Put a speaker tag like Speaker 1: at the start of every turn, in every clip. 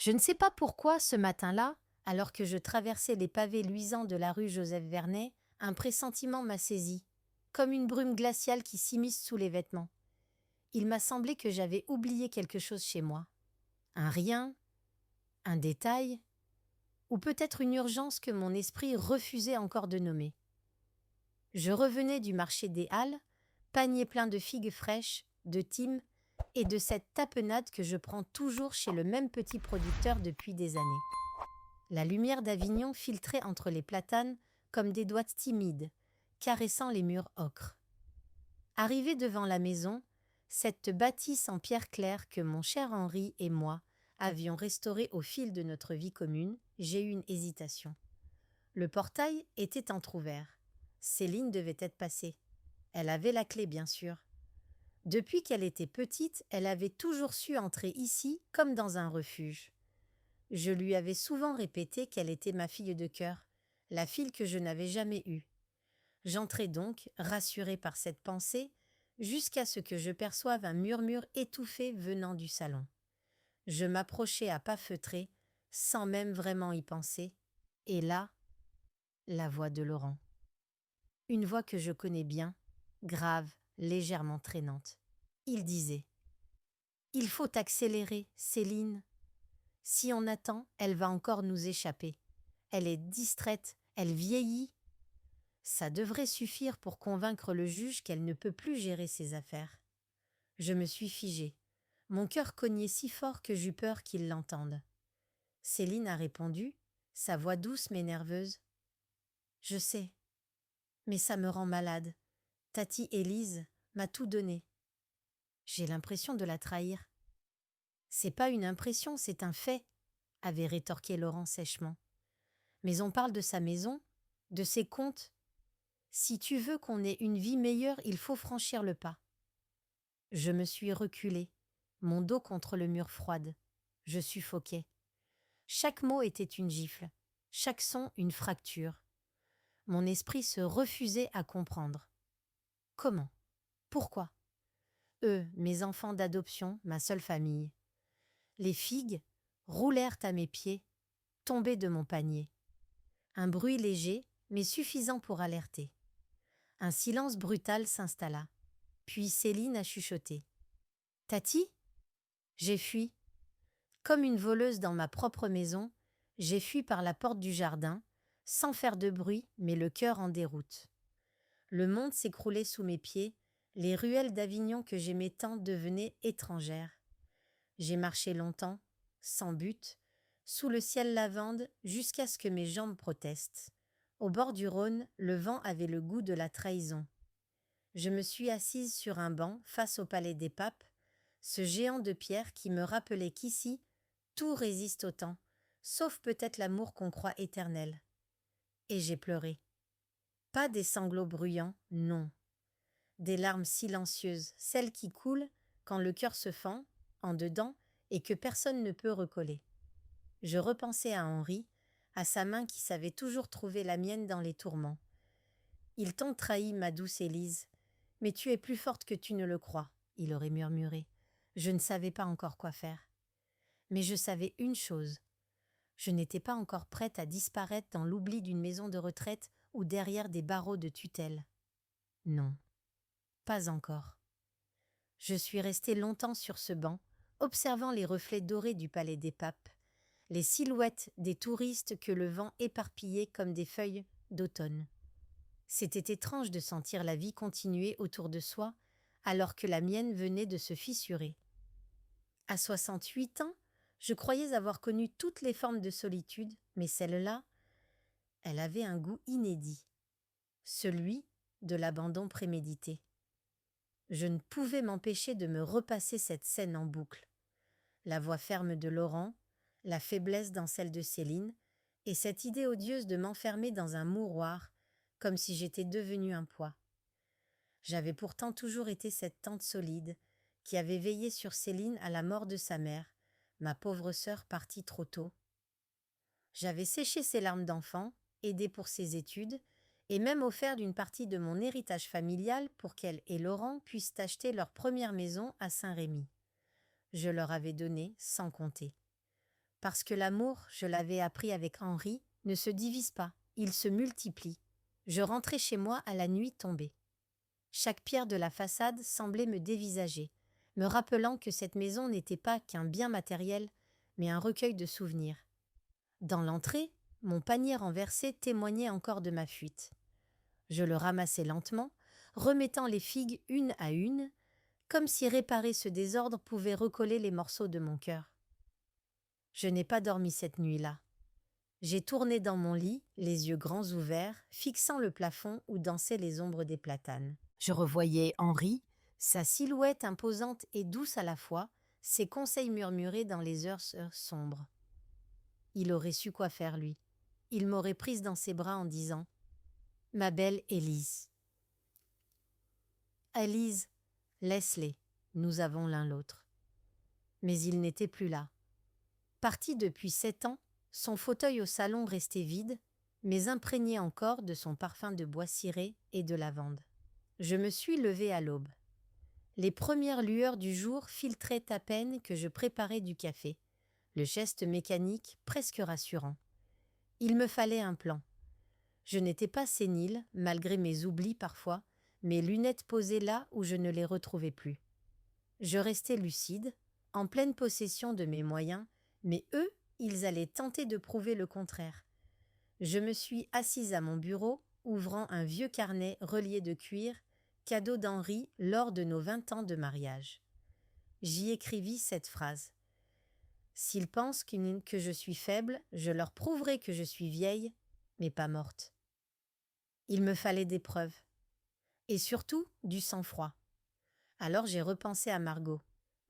Speaker 1: Je ne sais pas pourquoi, ce matin-là, alors que je traversais les pavés luisants de la rue Joseph Vernet, un pressentiment m'a saisi, comme une brume glaciale qui s'immisce sous les vêtements. Il m'a semblé que j'avais oublié quelque chose chez moi. Un rien, un détail, ou peut-être une urgence que mon esprit refusait encore de nommer. Je revenais du marché des Halles, panier plein de figues fraîches, de thym et de cette tapenade que je prends toujours chez le même petit producteur depuis des années. La lumière d'Avignon filtrait entre les platanes comme des doigts timides, caressant les murs ocre. Arrivé devant la maison, cette bâtisse en pierre claire que mon cher Henri et moi avions restaurée au fil de notre vie commune, j'ai eu une hésitation. Le portail était entr'ouvert. Céline devait être passée. Elle avait la clé, bien sûr. Depuis qu'elle était petite, elle avait toujours su entrer ici comme dans un refuge. Je lui avais souvent répété qu'elle était ma fille de cœur, la fille que je n'avais jamais eue. J'entrai donc, rassurée par cette pensée, jusqu'à ce que je perçoive un murmure étouffé venant du salon. Je m'approchai à pas feutrés, sans même vraiment y penser, et là, la voix de Laurent. Une voix que je connais bien, grave, légèrement traînante. Il disait « Il faut accélérer, Céline. Si on attend, elle va encore nous échapper. Elle est distraite, elle vieillit. Ça devrait suffire pour convaincre le juge qu'elle ne peut plus gérer ses affaires. » Je me suis figée. Mon cœur cognait si fort que j'eus peur qu'il l'entende. Céline a répondu, sa voix douce mais nerveuse. « Je sais, mais ça me rend malade. Tati Élise m'a tout donné. J'ai l'impression de la trahir. » « C'est pas une impression, c'est un fait, » avait rétorqué Laurent sèchement. « Mais on parle de sa maison, de ses comptes. Si tu veux qu'on ait une vie meilleure, il faut franchir le pas. » Je me suis reculée, mon dos contre le mur froide. Je suffoquais. Chaque mot était une gifle, chaque son une fracture. Mon esprit se refusait à comprendre. Comment? Pourquoi? Eux, mes enfants d'adoption, ma seule famille. Les figues roulèrent à mes pieds, tombées de mon panier. Un bruit léger, mais suffisant pour alerter. Un silence brutal s'installa. Puis Céline a chuchoté. « Tati ?» J'ai fui. Comme une voleuse dans ma propre maison, j'ai fui par la porte du jardin, sans faire de bruit, mais le cœur en déroute. Le monde s'écroulait sous mes pieds, les ruelles d'Avignon que j'aimais tant devenaient étrangères. J'ai marché longtemps, sans but, sous le ciel lavande jusqu'à ce que mes jambes protestent. Au bord du Rhône, le vent avait le goût de la trahison. Je me suis assise sur un banc face au palais des papes, ce géant de pierre qui me rappelait qu'ici, tout résiste au temps, sauf peut-être l'amour qu'on croit éternel. Et j'ai pleuré. Pas des sanglots bruyants, non. Des larmes silencieuses, celles qui coulent quand le cœur se fend, en dedans, et que personne ne peut recoller. Je repensais à Henri, à sa main qui savait toujours trouver la mienne dans les tourments. « Ils t'ont trahi, ma douce Élise, mais tu es plus forte que tu ne le crois, » il aurait murmuré. Je ne savais pas encore quoi faire. Mais je savais une chose. Je n'étais pas encore prête à disparaître dans l'oubli d'une maison de retraite ou derrière des barreaux de tutelle. Non, pas encore. Je suis restée longtemps sur ce banc, observant les reflets dorés du palais des papes, les silhouettes des touristes que le vent éparpillait comme des feuilles d'automne. C'était étrange de sentir la vie continuer autour de soi, alors que la mienne venait de se fissurer. À 68 ans, je croyais avoir connu toutes les formes de solitude, mais celle-là, elle avait un goût inédit, celui de l'abandon prémédité. Je ne pouvais m'empêcher de me repasser cette scène en boucle. La voix ferme de Laurent, la faiblesse dans celle de Céline, et cette idée odieuse de m'enfermer dans un mouroir, comme si j'étais devenue un poids. J'avais pourtant toujours été cette tante solide, qui avait veillé sur Céline à la mort de sa mère, ma pauvre sœur partie trop tôt. J'avais séché ses larmes d'enfant, aidé pour ses études, et même offert d'une partie de mon héritage familial pour qu'elle et Laurent puissent acheter leur première maison à Saint-Rémy. Je leur avais donné sans compter. Parce que l'amour, je l'avais appris avec Henri, ne se divise pas, il se multiplie. Je rentrais chez moi à la nuit tombée. Chaque pierre de la façade semblait me dévisager, me rappelant que cette maison n'était pas qu'un bien matériel, mais un recueil de souvenirs. Dans l'entrée, mon panier renversé témoignait encore de ma fuite. Je le ramassais lentement, remettant les figues une à une, comme si réparer ce désordre pouvait recoller les morceaux de mon cœur. Je n'ai pas dormi cette nuit-là. J'ai tourné dans mon lit, les yeux grands ouverts, fixant le plafond où dansaient les ombres des platanes. Je revoyais Henri, sa silhouette imposante et douce à la fois, ses conseils murmurés dans les heures sombres. Il aurait su quoi faire, lui. Il m'aurait prise dans ses bras en disant « Ma belle Élise. »« Élise, laisse-les, nous avons l'un l'autre. » Mais il n'était plus là. Parti depuis 7 ans, son fauteuil au salon restait vide, mais imprégné encore de son parfum de bois ciré et de lavande. Je me suis levée à l'aube. Les premières lueurs du jour filtraient à peine que je préparais du café, le geste mécanique presque rassurant. Il me fallait un plan. Je n'étais pas sénile, malgré mes oublis parfois, mes lunettes posées là où je ne les retrouvais plus. Je restais lucide, en pleine possession de mes moyens, mais eux, ils allaient tenter de prouver le contraire. Je me suis assise à mon bureau, ouvrant un vieux carnet relié de cuir, cadeau d'Henri lors de nos 20 ans de mariage. J'y écrivis cette phrase. « S'ils pensent que je suis faible, je leur prouverai que je suis vieille, mais pas morte. » Il me fallait des preuves. Et surtout, du sang-froid. Alors j'ai repensé à Margot,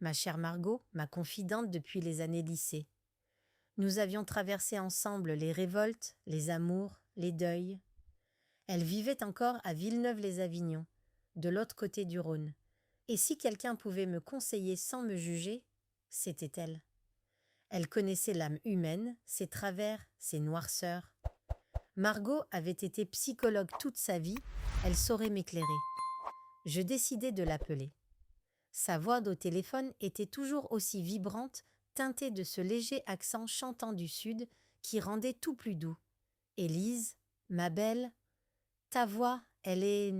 Speaker 1: ma chère Margot, ma confidente depuis les années lycée. Nous avions traversé ensemble les révoltes, les amours, les deuils. Elle vivait encore à Villeneuve-les-Avignon, de l'autre côté du Rhône. Et si quelqu'un pouvait me conseiller sans me juger, c'était elle. Elle connaissait l'âme humaine, ses travers, ses noirceurs. Margot avait été psychologue toute sa vie, elle saurait m'éclairer. Je décidai de l'appeler. Sa voix au téléphone était toujours aussi vibrante, teintée de ce léger accent chantant du Sud qui rendait tout plus doux. « Élise, ma belle, ta voix, elle est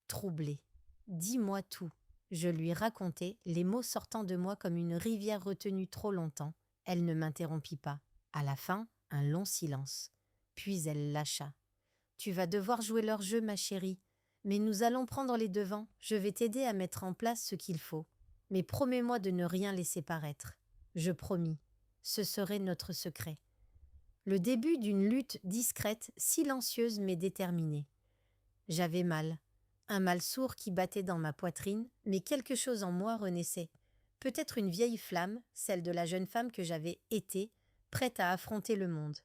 Speaker 1: troublée. Dis-moi tout. » Je lui racontai, les mots sortant de moi comme une rivière retenue trop longtemps. Elle ne m'interrompit pas. À la fin, un long silence. Puis elle lâcha. « Tu vas devoir jouer leur jeu, ma chérie. Mais nous allons prendre les devants. Je vais t'aider à mettre en place ce qu'il faut. Mais promets-moi de ne rien laisser paraître. » Je promis. Ce serait notre secret. Le début d'une lutte discrète, silencieuse mais déterminée. J'avais mal. Un mal sourd qui battait dans ma poitrine, mais quelque chose en moi renaissait. Peut-être une vieille flamme, celle de la jeune femme que j'avais été, prête à affronter le monde.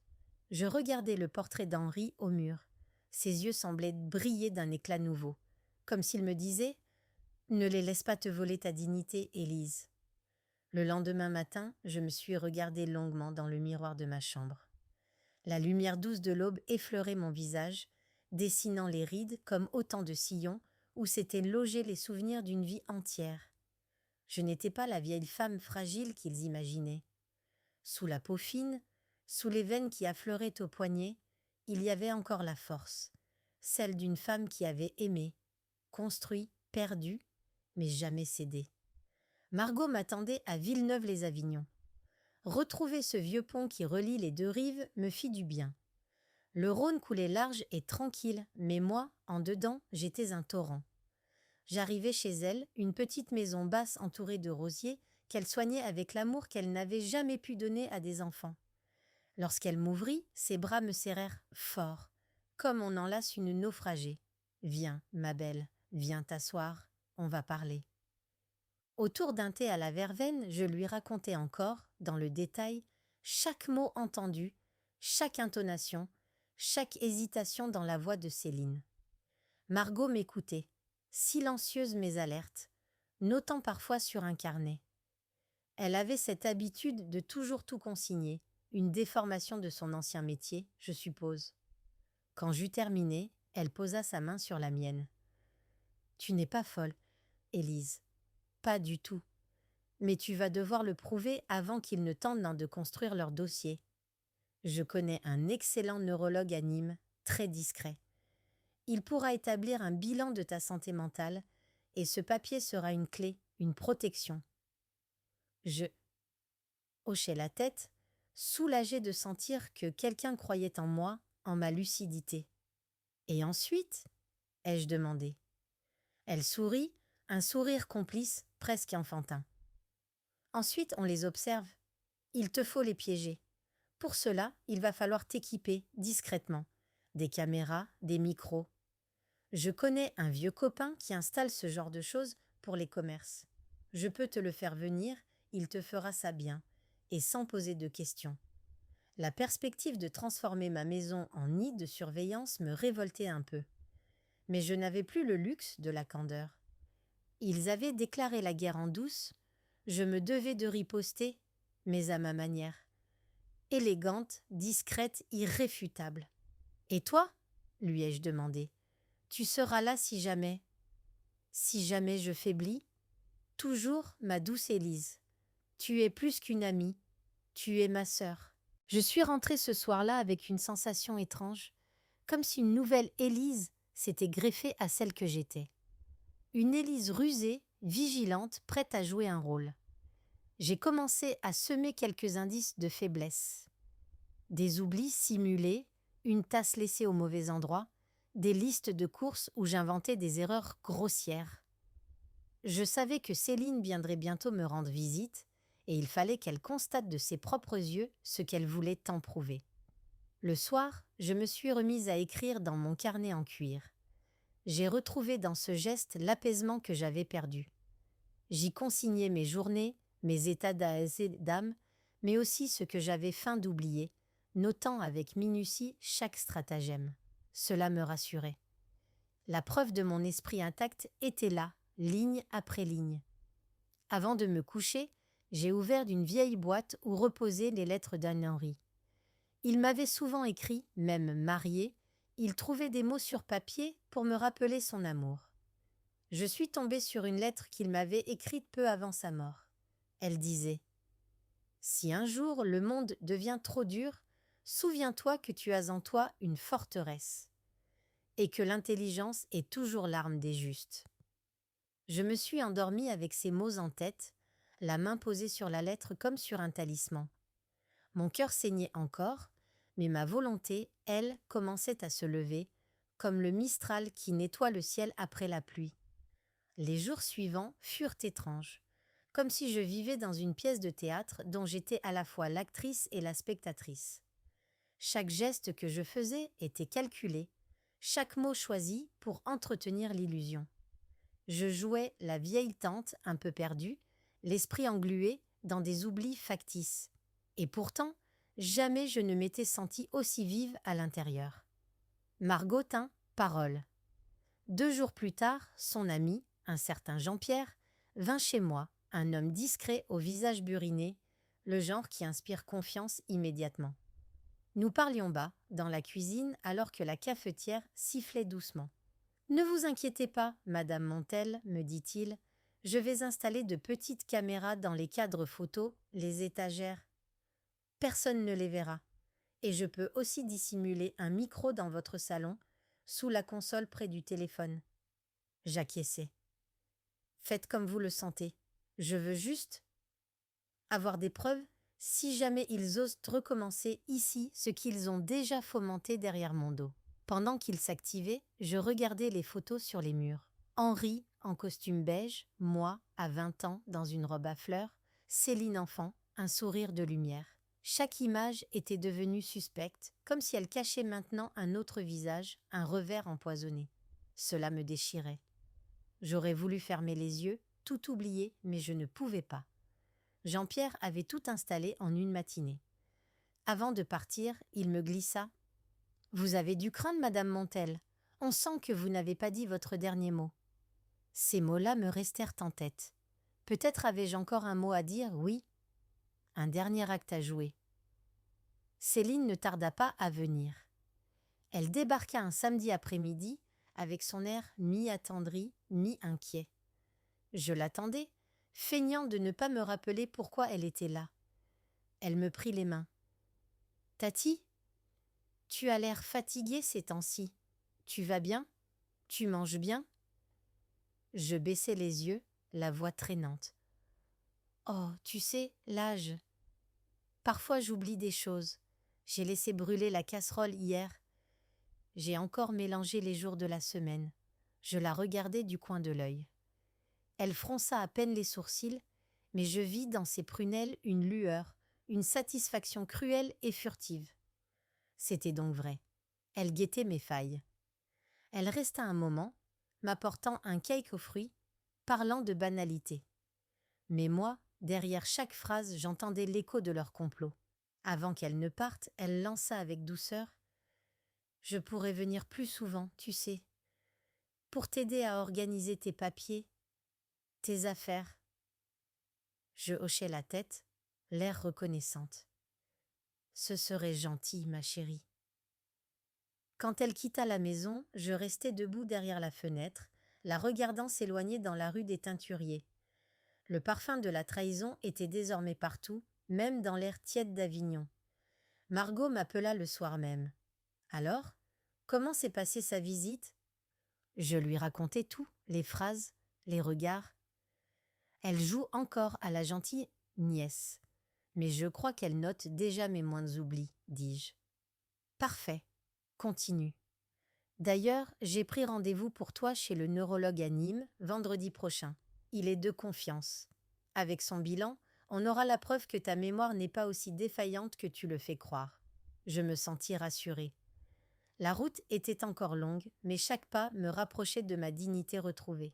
Speaker 1: Je regardais le portrait d'Henri au mur. Ses yeux semblaient briller d'un éclat nouveau, comme s'il me disait « Ne les laisse pas te voler ta dignité, Élise. » Le lendemain matin, je me suis regardée longuement dans le miroir de ma chambre. La lumière douce de l'aube effleurait mon visage, dessinant les rides comme autant de sillons où s'étaient logés les souvenirs d'une vie entière. Je n'étais pas la vieille femme fragile qu'ils imaginaient. Sous la peau fine, sous les veines qui affleuraient aux poignets, il y avait encore la force, celle d'une femme qui avait aimé, construit, perdu, mais jamais cédé. Margot m'attendait à Villeneuve-les-Avignon. Retrouver ce vieux pont qui relie les deux rives me fit du bien. Le Rhône coulait large et tranquille, mais moi, en dedans, j'étais un torrent. J'arrivai chez elle, une petite maison basse entourée de rosiers qu'elle soignait avec l'amour qu'elle n'avait jamais pu donner à des enfants. Lorsqu'elle m'ouvrit, ses bras me serrèrent fort, comme on enlace une naufragée. « Viens, ma belle, viens t'asseoir, on va parler. » Autour d'un thé à la verveine, je lui racontais encore, dans le détail, chaque mot entendu, chaque intonation, chaque hésitation dans la voix de Céline. Margot m'écoutait, silencieuse mais alerte, notant parfois sur un carnet. Elle avait cette habitude de toujours tout consigner, une déformation de son ancien métier, je suppose. Quand j'eus terminé, elle posa sa main sur la mienne. « Tu n'es pas folle, Élise. Pas du tout. Mais tu vas devoir le prouver avant qu'ils ne tentent de construire leur dossier. Je connais un excellent neurologue à Nîmes, très discret. Il pourra établir un bilan de ta santé mentale et ce papier sera une clé, une protection. Je hochai la tête, soulagée de sentir que quelqu'un croyait en moi, en ma lucidité. Et ensuite, ai-je demandé. Elle sourit, un sourire complice, presque enfantin. Ensuite, on les observe. Il te faut les piéger. Pour cela, il va falloir t'équiper discrètement. Des caméras, des micros. Je connais un vieux copain qui installe ce genre de choses pour les commerces. Je peux te le faire venir, il te fera ça bien, et sans poser de questions. La perspective de transformer ma maison en nid de surveillance me révoltait un peu. Mais je n'avais plus le luxe de la candeur. Ils avaient déclaré la guerre en douce, je me devais de riposter, mais à ma manière. Élégante, discrète, irréfutable. « Et toi ?» lui ai-je demandé. « Tu seras là si jamais. Si jamais je faiblis. Toujours ma douce Élise. Tu es plus qu'une amie. Tu es ma sœur. » Je suis rentrée ce soir-là avec une sensation étrange, comme si une nouvelle Élise s'était greffée à celle que j'étais. Une Élise rusée, vigilante, prête à jouer un rôle. J'ai commencé à semer quelques indices de faiblesse. Des oublis simulés, une tasse laissée au mauvais endroit, des listes de courses où j'inventais des erreurs grossières. Je savais que Céline viendrait bientôt me rendre visite, et il fallait qu'elle constate de ses propres yeux ce qu'elle voulait tant prouver. Le soir, je me suis remise à écrire dans mon carnet en cuir. J'ai retrouvé dans ce geste l'apaisement que j'avais perdu. J'y consignais mes journées, mes états d'âme, mais aussi ce que j'avais feint d'oublier, notant avec minutie chaque stratagème. Cela me rassurait. La preuve de mon esprit intact était là, ligne après ligne. Avant de me coucher, j'ai ouvert une vieille boîte où reposaient les lettres d'Anne-Henri. Il m'avait souvent écrit, même marié, il trouvait des mots sur papier pour me rappeler son amour. Je suis tombée sur une lettre qu'il m'avait écrite peu avant sa mort. Elle disait « Si un jour le monde devient trop dur, souviens-toi que tu as en toi une forteresse et que l'intelligence est toujours l'arme des justes. » Je me suis endormie avec ces mots en tête, la main posée sur la lettre comme sur un talisman. Mon cœur saignait encore, mais ma volonté, elle, commençait à se lever, comme le mistral qui nettoie le ciel après la pluie. Les jours suivants furent étranges, comme si je vivais dans une pièce de théâtre dont j'étais à la fois l'actrice et la spectatrice. Chaque geste que je faisais était calculé, chaque mot choisi pour entretenir l'illusion. Je jouais la vieille tante un peu perdue, l'esprit englué dans des oublis factices. Et pourtant, jamais je ne m'étais sentie aussi vive à l'intérieur. Margot tint parole. 2 jours plus tard, son ami, un certain Jean-Pierre, vint chez moi, un homme discret au visage buriné, le genre qui inspire confiance immédiatement. Nous parlions bas, dans la cuisine, alors que la cafetière sifflait doucement. « Ne vous inquiétez pas, Madame Montel, me dit-il, je vais installer de petites caméras dans les cadres photos, les étagères. Personne ne les verra. Et je peux aussi dissimuler un micro dans votre salon, sous la console près du téléphone. » J'acquiesçai. « Faites comme vous le sentez. Je veux juste avoir des preuves si jamais ils osent recommencer ici ce qu'ils ont déjà fomenté derrière mon dos. » Pendant qu'il s'activait, je regardais les photos sur les murs. Henri en costume beige, moi à 20 ans dans une robe à fleurs, Céline enfant, un sourire de lumière. Chaque image était devenue suspecte, comme si elle cachait maintenant un autre visage, un revers empoisonné. Cela me déchirait. J'aurais voulu fermer les yeux, tout oublier, mais je ne pouvais pas. Jean-Pierre avait tout installé en une matinée. Avant de partir, il me glissa « Vous avez dû craindre, Madame Montel. On sent que vous n'avez pas dit votre dernier mot. » Ces mots-là me restèrent en tête. Peut-être avais-je encore un mot à dire, oui. Un dernier acte à jouer. Céline ne tarda pas à venir. Elle débarqua un samedi après-midi avec son air mi-attendri, mi-inquiet. Je l'attendais, feignant de ne pas me rappeler pourquoi elle était là. Elle me prit les mains. « Tati, tu as l'air fatiguée ces temps-ci. Tu vas bien? Tu manges bien ?» Je baissai les yeux, la voix traînante. « Oh, tu sais, l'âge. Parfois j'oublie des choses. J'ai laissé brûler la casserole hier. J'ai encore mélangé les jours de la semaine. » Je la regardai du coin de l'œil. Elle fronça à peine les sourcils, mais je vis dans ses prunelles une lueur, une satisfaction cruelle et furtive. C'était donc vrai. Elle guettait mes failles. Elle resta un moment, m'apportant un cake aux fruits, parlant de banalité. Mais moi, derrière chaque phrase, j'entendais l'écho de leur complot. Avant qu'elle ne parte, elle lança avec douceur « Je pourrais venir plus souvent, tu sais, pour t'aider à organiser tes papiers, tes affaires. » Je hochai la tête, l'air reconnaissante. « Ce serait gentil, ma chérie. » Quand elle quitta la maison, je restai debout derrière la fenêtre, la regardant s'éloigner dans la rue des Teinturiers. Le parfum de la trahison était désormais partout, même dans l'air tiède d'Avignon. Margot m'appela le soir même. « Alors, comment s'est passée sa visite ?» Je lui racontai tout, les phrases, les regards. « Elle joue encore à la gentille nièce, mais je crois qu'elle note déjà mes moindres oublis, dis-je. »« Parfait, continue. D'ailleurs, j'ai pris rendez-vous pour toi chez le neurologue à Nîmes vendredi prochain. Il est de confiance. Avec son bilan, on aura la preuve que ta mémoire n'est pas aussi défaillante que tu le fais croire. » Je me sentis rassurée. La route était encore longue, mais chaque pas me rapprochait de ma dignité retrouvée.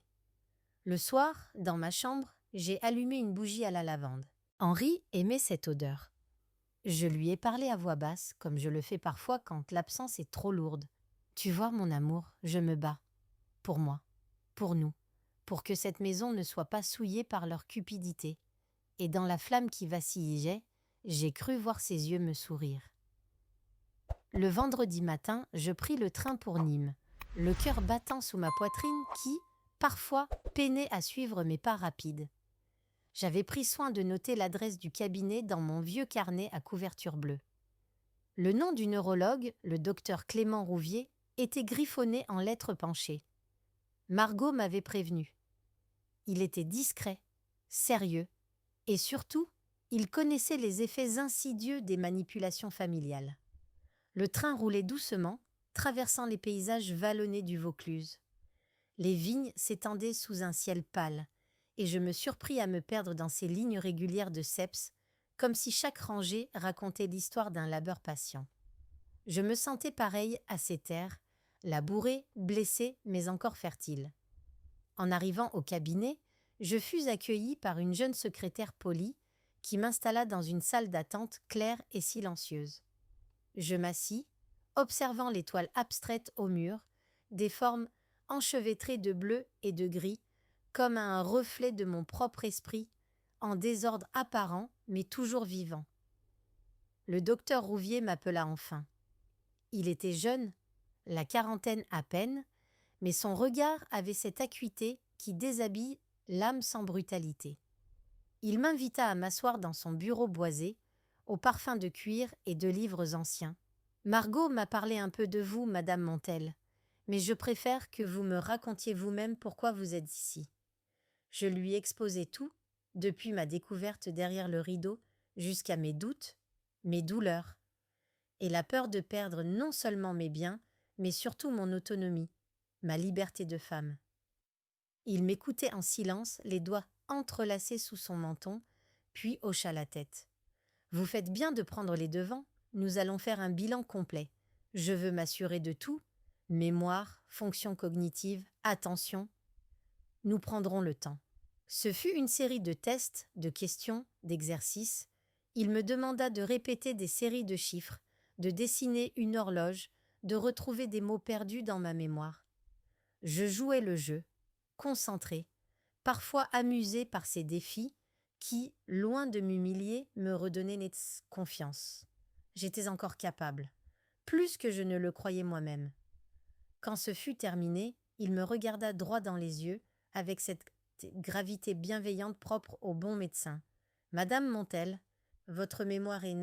Speaker 1: Le soir, dans ma chambre, j'ai allumé une bougie à la lavande. Henri aimait cette odeur. Je lui ai parlé à voix basse, comme je le fais parfois quand l'absence est trop lourde. « Tu vois, mon amour, je me bats. Pour moi, pour nous, pour que cette maison ne soit pas souillée par leur cupidité. » Et dans la flamme qui vacillait, j'ai cru voir ses yeux me sourire. Le vendredi matin, je pris le train pour Nîmes, le cœur battant sous ma poitrine qui, parfois, peinait à suivre mes pas rapides. J'avais pris soin de noter l'adresse du cabinet dans mon vieux carnet à couverture bleue. Le nom du neurologue, le docteur Clément Rouvier, était griffonné en lettres penchées. Margot m'avait prévenu. Il était discret, sérieux, et surtout, il connaissait les effets insidieux des manipulations familiales. Le train roulait doucement, traversant les paysages vallonnés du Vaucluse. Les vignes s'étendaient sous un ciel pâle, et je me surpris à me perdre dans ces lignes régulières de ceps, comme si chaque rangée racontait l'histoire d'un labeur patient. Je me sentais pareil à ces terres, labourées, blessées, mais encore fertiles. En arrivant au cabinet, je fus accueillie par une jeune secrétaire polie qui m'installa dans une salle d'attente claire et silencieuse. Je m'assis, observant les toiles abstraites au mur, des formes enchevêtrées de bleu et de gris, comme un reflet de mon propre esprit, en désordre apparent, mais toujours vivant. Le docteur Rouvier m'appela enfin. Il était jeune, la quarantaine à peine, mais son regard avait cette acuité qui déshabille l'âme sans brutalité. Il m'invita à m'asseoir dans son bureau boisé, au parfum de cuir et de livres anciens. « Margot m'a parlé un peu de vous, Madame Montel, mais je préfère que vous me racontiez vous-même pourquoi vous êtes ici. » Je lui exposai tout, depuis ma découverte derrière le rideau jusqu'à mes doutes, mes douleurs, et la peur de perdre non seulement mes biens, mais surtout mon autonomie, ma liberté de femme. Il m'écoutait en silence, les doigts entrelacés sous son menton, puis hocha la tête. « Vous faites bien de prendre les devants, nous allons faire un bilan complet. Je veux m'assurer de tout, mémoire, fonction cognitive, attention. Nous prendrons le temps. » Ce fut une série de tests, de questions, d'exercices. Il me demanda de répéter des séries de chiffres, de dessiner une horloge, de retrouver des mots perdus dans ma mémoire. Je jouais le jeu, concentré, parfois amusé par ces défis qui, loin de m'humilier, me redonnaient confiance. J'étais encore capable, plus que je ne le croyais moi-même. Quand ce fut terminé, il me regarda droit dans les yeux avec cette gravité bienveillante propre au bon médecin. Madame Montel, votre mémoire est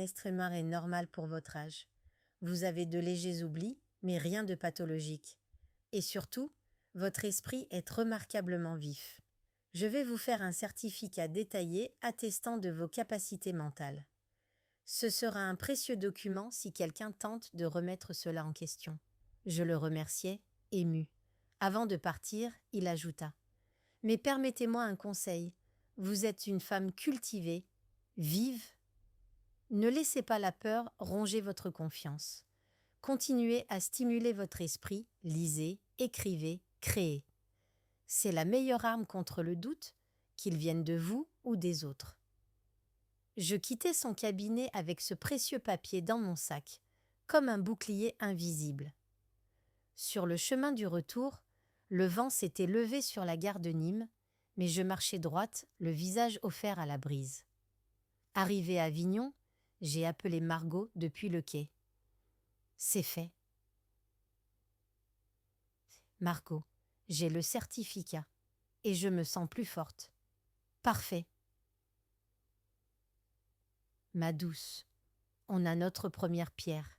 Speaker 1: extrêmement et normale pour votre âge. Vous avez de légers oublis, mais rien de pathologique. Et surtout, votre esprit est remarquablement vif. Je vais vous faire un certificat détaillé attestant de vos capacités mentales. Ce sera un précieux document si quelqu'un tente de remettre cela en question. Je le remerciai, ému. Avant de partir, il ajouta : « Mais permettez-moi un conseil. Vous êtes une femme cultivée, vive. Ne laissez pas la peur ronger votre confiance. Continuez à stimuler votre esprit, lisez, écrivez, créez. C'est la meilleure arme contre le doute, qu'il vienne de vous ou des autres. » Je quittai son cabinet avec ce précieux papier dans mon sac, comme un bouclier invisible. Sur le chemin du retour, le vent s'était levé sur la gare de Nîmes, mais je marchais droite, le visage offert à la brise. Arrivée à Avignon, j'ai appelé Margot depuis le quai. C'est fait. Margot, j'ai le certificat et je me sens plus forte. Parfait. Ma douce, on a notre première pierre.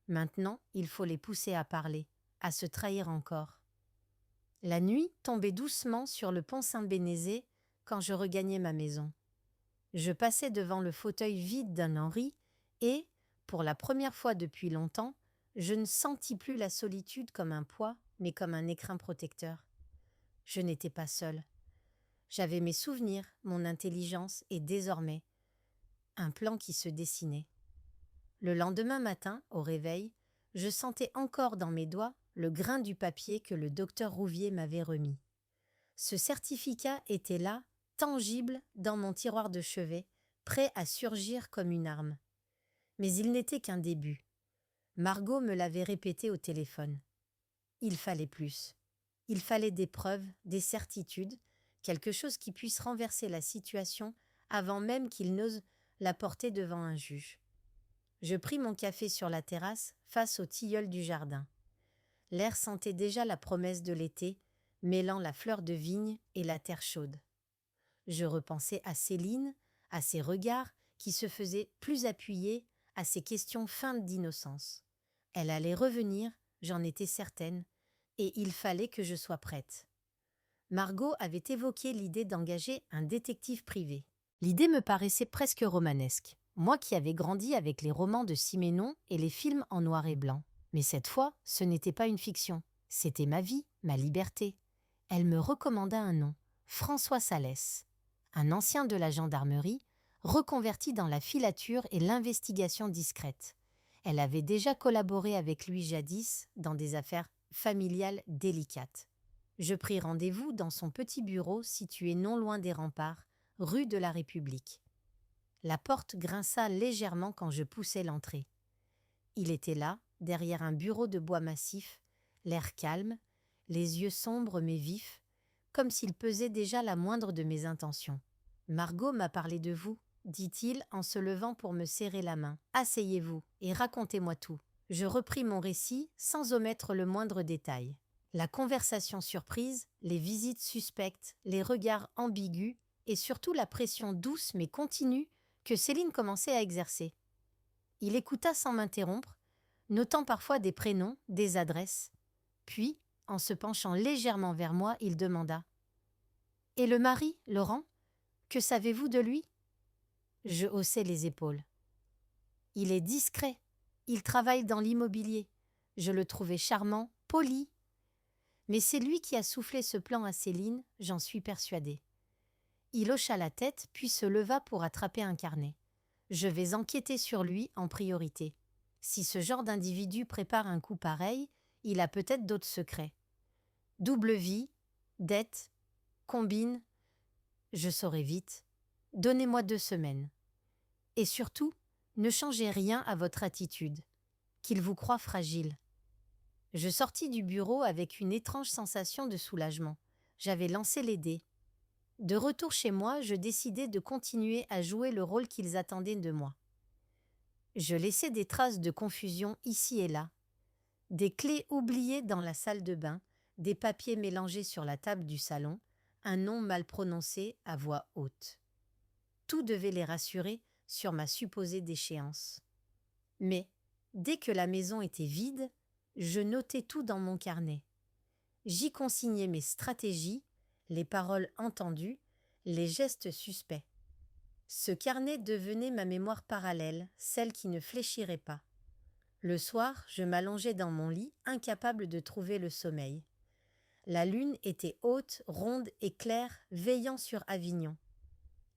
Speaker 1: Maintenant, il faut les pousser à parler, à se trahir encore. La nuit tombait doucement sur le pont Saint-Bénézé quand je regagnais ma maison. Je passai devant le fauteuil vide d'un Henri et, pour la première fois depuis longtemps, je ne sentis plus la solitude comme un poids, mais comme un écrin protecteur. Je n'étais pas seule. J'avais mes souvenirs, mon intelligence et désormais un plan qui se dessinait. Le lendemain matin, au réveil, je sentais encore dans mes doigts le grain du papier que le docteur Rouvier m'avait remis. Ce certificat était là, tangible, dans mon tiroir de chevet, prêt à surgir comme une arme. Mais il n'était qu'un début. Margot me l'avait répété au téléphone. Il fallait plus. Il fallait des preuves, des certitudes, quelque chose qui puisse renverser la situation avant même qu'il n'ose la porter devant un juge. Je pris mon café sur la terrasse, face au tilleul du jardin. L'air sentait déjà la promesse de l'été, mêlant la fleur de vigne et la terre chaude. Je repensais à Céline, à ses regards qui se faisaient plus appuyés, à ses questions feintes d'innocence. Elle allait revenir, j'en étais certaine, et il fallait que je sois prête. Margot avait évoqué l'idée d'engager un détective privé. L'idée me paraissait presque romanesque, moi qui avais grandi avec les romans de Siménon et les films en noir et blanc. Mais cette fois, ce n'était pas une fiction, c'était ma vie, ma liberté. Elle me recommanda un nom, François Salès, un ancien de la gendarmerie, reconverti dans la filature et l'investigation discrète. Elle avait déjà collaboré avec lui jadis dans des affaires familiales délicates. Je pris rendez-vous dans son petit bureau situé non loin des remparts, rue de la République. La porte grinça légèrement quand je poussai l'entrée. Il était là, derrière un bureau de bois massif, l'air calme, les yeux sombres mais vifs, comme s'il pesait déjà la moindre de mes intentions. « Margot m'a parlé de vous », dit-il en se levant pour me serrer la main. « Asseyez-vous et racontez-moi tout. » Je repris mon récit sans omettre le moindre détail. La conversation surprise, les visites suspectes, les regards ambigus et surtout la pression douce mais continue que Céline commençait à exercer. Il écouta sans m'interrompre, notant parfois des prénoms, des adresses. Puis, en se penchant légèrement vers moi, il demanda : « Et le mari, Laurent, que savez-vous de lui ?» Je haussai les épaules. « Il est discret. Il travaille dans l'immobilier. Je le trouvais charmant, poli. Mais c'est lui qui a soufflé ce plan à Céline, j'en suis persuadée. » Il hocha la tête, puis se leva pour attraper un carnet. « Je vais enquêter sur lui en priorité. Si ce genre d'individu prépare un coup pareil, il a peut-être d'autres secrets. Double vie, dette, combine, je saurai vite. Donnez-moi 2 semaines. Et surtout, ne changez rien à votre attitude, qu'il vous croit fragile. » Je sortis du bureau avec une étrange sensation de soulagement. J'avais lancé les dés. De retour chez moi, je décidai de continuer à jouer le rôle qu'ils attendaient de moi. Je laissai des traces de confusion ici et là, des clés oubliées dans la salle de bain, des papiers mélangés sur la table du salon, un nom mal prononcé à voix haute. Tout devait les rassurer sur ma supposée déchéance. Mais, dès que la maison était vide, je notais tout dans mon carnet. J'y consignais mes stratégies, les paroles entendues, les gestes suspects. Ce carnet devenait ma mémoire parallèle, celle qui ne fléchirait pas. Le soir, je m'allongeais dans mon lit, incapable de trouver le sommeil. La lune était haute, ronde et claire, veillant sur Avignon.